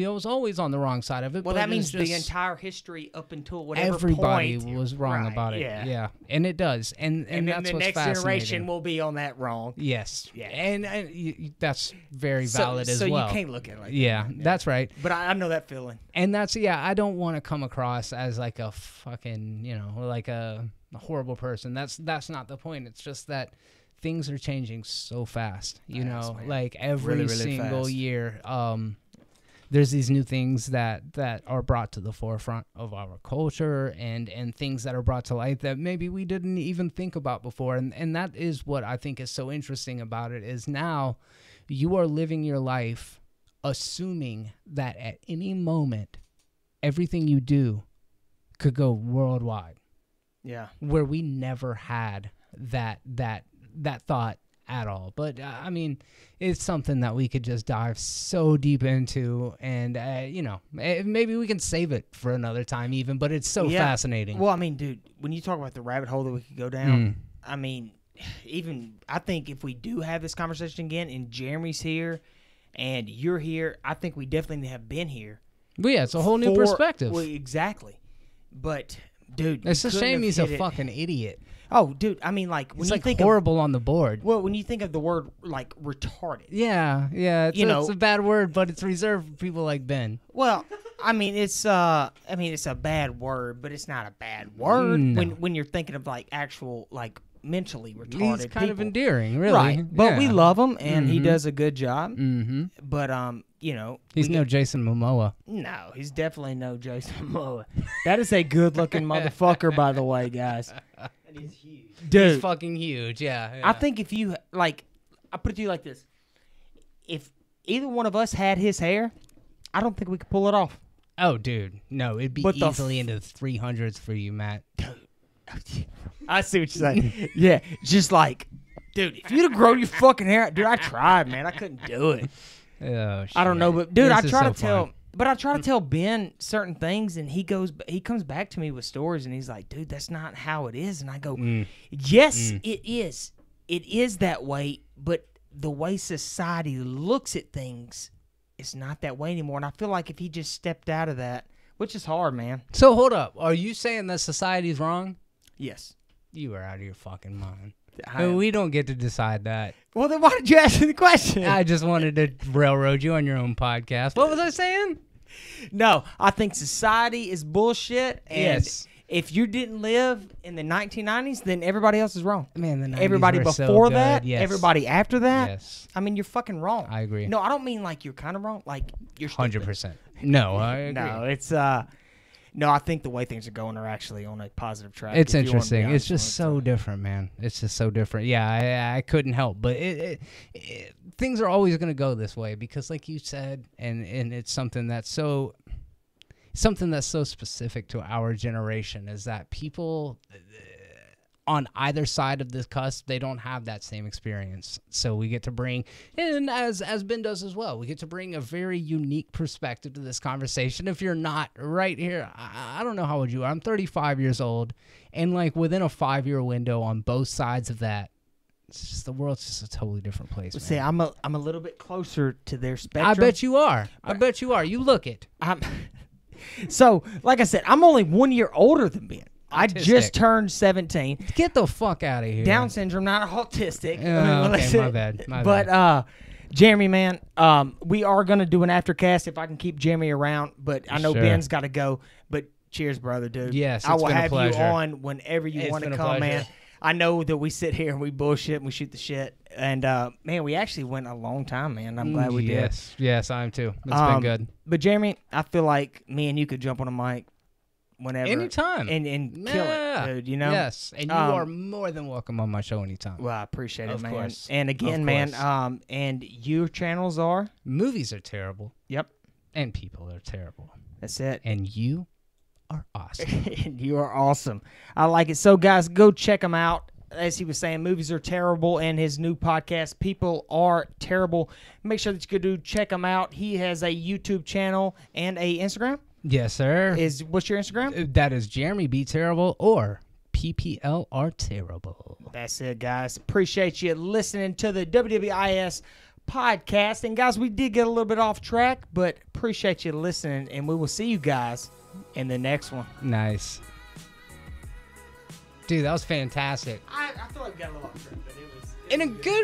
was always on the wrong side of it. Well, but that means it's the just entire history up until whatever everybody point, was wrong right, about it. Yeah, and it does, and then that's the what's next fascinating. generation will be on that wrong. Yes, Yeah. and that's very valid as so well. you can't look at it like yeah, that. that's right. But I know that feeling. And that's, I don't want to come across as like a fucking, like a horrible person. That's not the point. It's just that things are changing so fast, Fast, man. like every Really, really single fast. year. There's these new things that are brought to the forefront of our culture and things that are brought to light that maybe we didn't even think about before. And that is what I think is so interesting about it is now you are living your life assuming that at any moment, everything you do could go worldwide. Yeah. Where we never had that thought at all. But I mean, it's something that we could just dive so deep into, and maybe we can save it for another time even. But it's so fascinating. Well, I mean, dude, when you talk about the rabbit hole that we could go down, I mean, I think if we do have this conversation again, and Jeremy's here, and you're here, I think we definitely have been here. But yeah, it's a whole new perspective. Well, exactly. But, dude, It's a shame he's a hit it. fucking idiot. Oh, dude, I mean, like, when It's you like think horrible on the board. well, when you think of the word, like, retarded. Yeah, it's a bad word, but it's reserved for people like Ben. Well, I mean, it's a bad word, but it's not a bad word No. when you're thinking of, like, actual, like, mentally retarded He's kind of people. endearing, really. Right, but we Yeah. love him, and he does a good job. Mm-hmm. But, He's no Jason Momoa. No, he's definitely no Jason Momoa. That is a good-looking motherfucker, by the way, guys. And he's huge. Dude, He's fucking huge, yeah. I think if you, like, I put it to you like this. If either one of us had his hair, I don't think we could pull it off. Oh, dude. No, it'd be But the easily into the 300s for you, Matt. I see what you're saying. Yeah, just like, dude, if you'd have grown your fucking hair out, dude, I tried, man. I couldn't do it. Oh, shit. I don't know, but, dude, This I is try so to tell, fun. but I try to tell Ben certain things, and he comes back to me with stories, and he's like, dude, that's not how it is. And I go, yes, it is. It is that way, but the way society looks at things, it's not that way anymore. And I feel like if he just stepped out of that, which is hard, man. So, hold up. Are you saying that society's wrong? Yes. You are out of your fucking mind. I am. We don't get to decide that. Well, then why did you ask me the question? I just wanted to railroad you on your own podcast. What was I saying? No, I think society is bullshit. And Yes. if you didn't live in the 1990s, then everybody else is wrong. Man, the 90s Everybody were before so that, good. Yes. everybody after that. Yes. I mean, you're fucking wrong. I agree. No, I don't mean like you're kind of wrong. Like you're stupid. 100%. No, I agree. No, it's no, I think the way things are going are actually on a positive track. It's if you wanna be interesting. It's honest just with so it. different, man. It's just so different. Yeah, I couldn't help, but things are always going to go this way because, like you said, and it's something that's so specific to our generation is that people on either side of this cusp, they don't have that same experience. So we get to bring, and as Ben does as well, we get to bring a very unique perspective to this conversation. If you're not right here, I don't know how old you are. I'm 35 years old, and like within a 5-year window on both sides of that, it's just the world's just a totally different place. Well, Man. see, I'm a little bit closer to their spectrum. I bet you are. I bet you are. You look it. So, like I said, I'm only 1 year older than Ben. I Autistic. just turned 17. Get the fuck out of here. Down syndrome, not autistic. Oh, let's okay, say- my bad. My But bad. Jeremy, man, we are gonna do an aftercast if I can keep Jeremy around. But I know Sure. Ben's got to go. But cheers, brother, dude. Yes, I it's will been a have pleasure. you on whenever you It's want to been a come, pleasure. man. I know that we sit here and we bullshit and we shoot the shit. And, man, we actually went a long time, man. I'm glad we did. Yes, I am too. It's been good. But, Jeremy, I feel like me and you could jump on a mic whenever. Anytime. And kill it, dude, you know? Yes, and you are more than welcome on my show anytime. Well, I appreciate it, man. Course. And again, man, and your channels are? Movies are terrible. Yep. And people are terrible. That's it. And you are awesome. And you are awesome. I like it. So, guys, go check him out. As he was saying, movies are terrible, and his new podcast, People Are Terrible. Make sure that you go check him out. He has a YouTube channel and a Instagram. Yes, sir. What's your Instagram? That is Jeremy B. Terrible or PPLR Terrible. That's it, guys. Appreciate you listening to the WWIS podcast. And, guys, we did get a little bit off track, but appreciate you listening, and we will see you guys in the next one. Nice. Dude, that was fantastic. I feel like we got a little off track, but it was in a good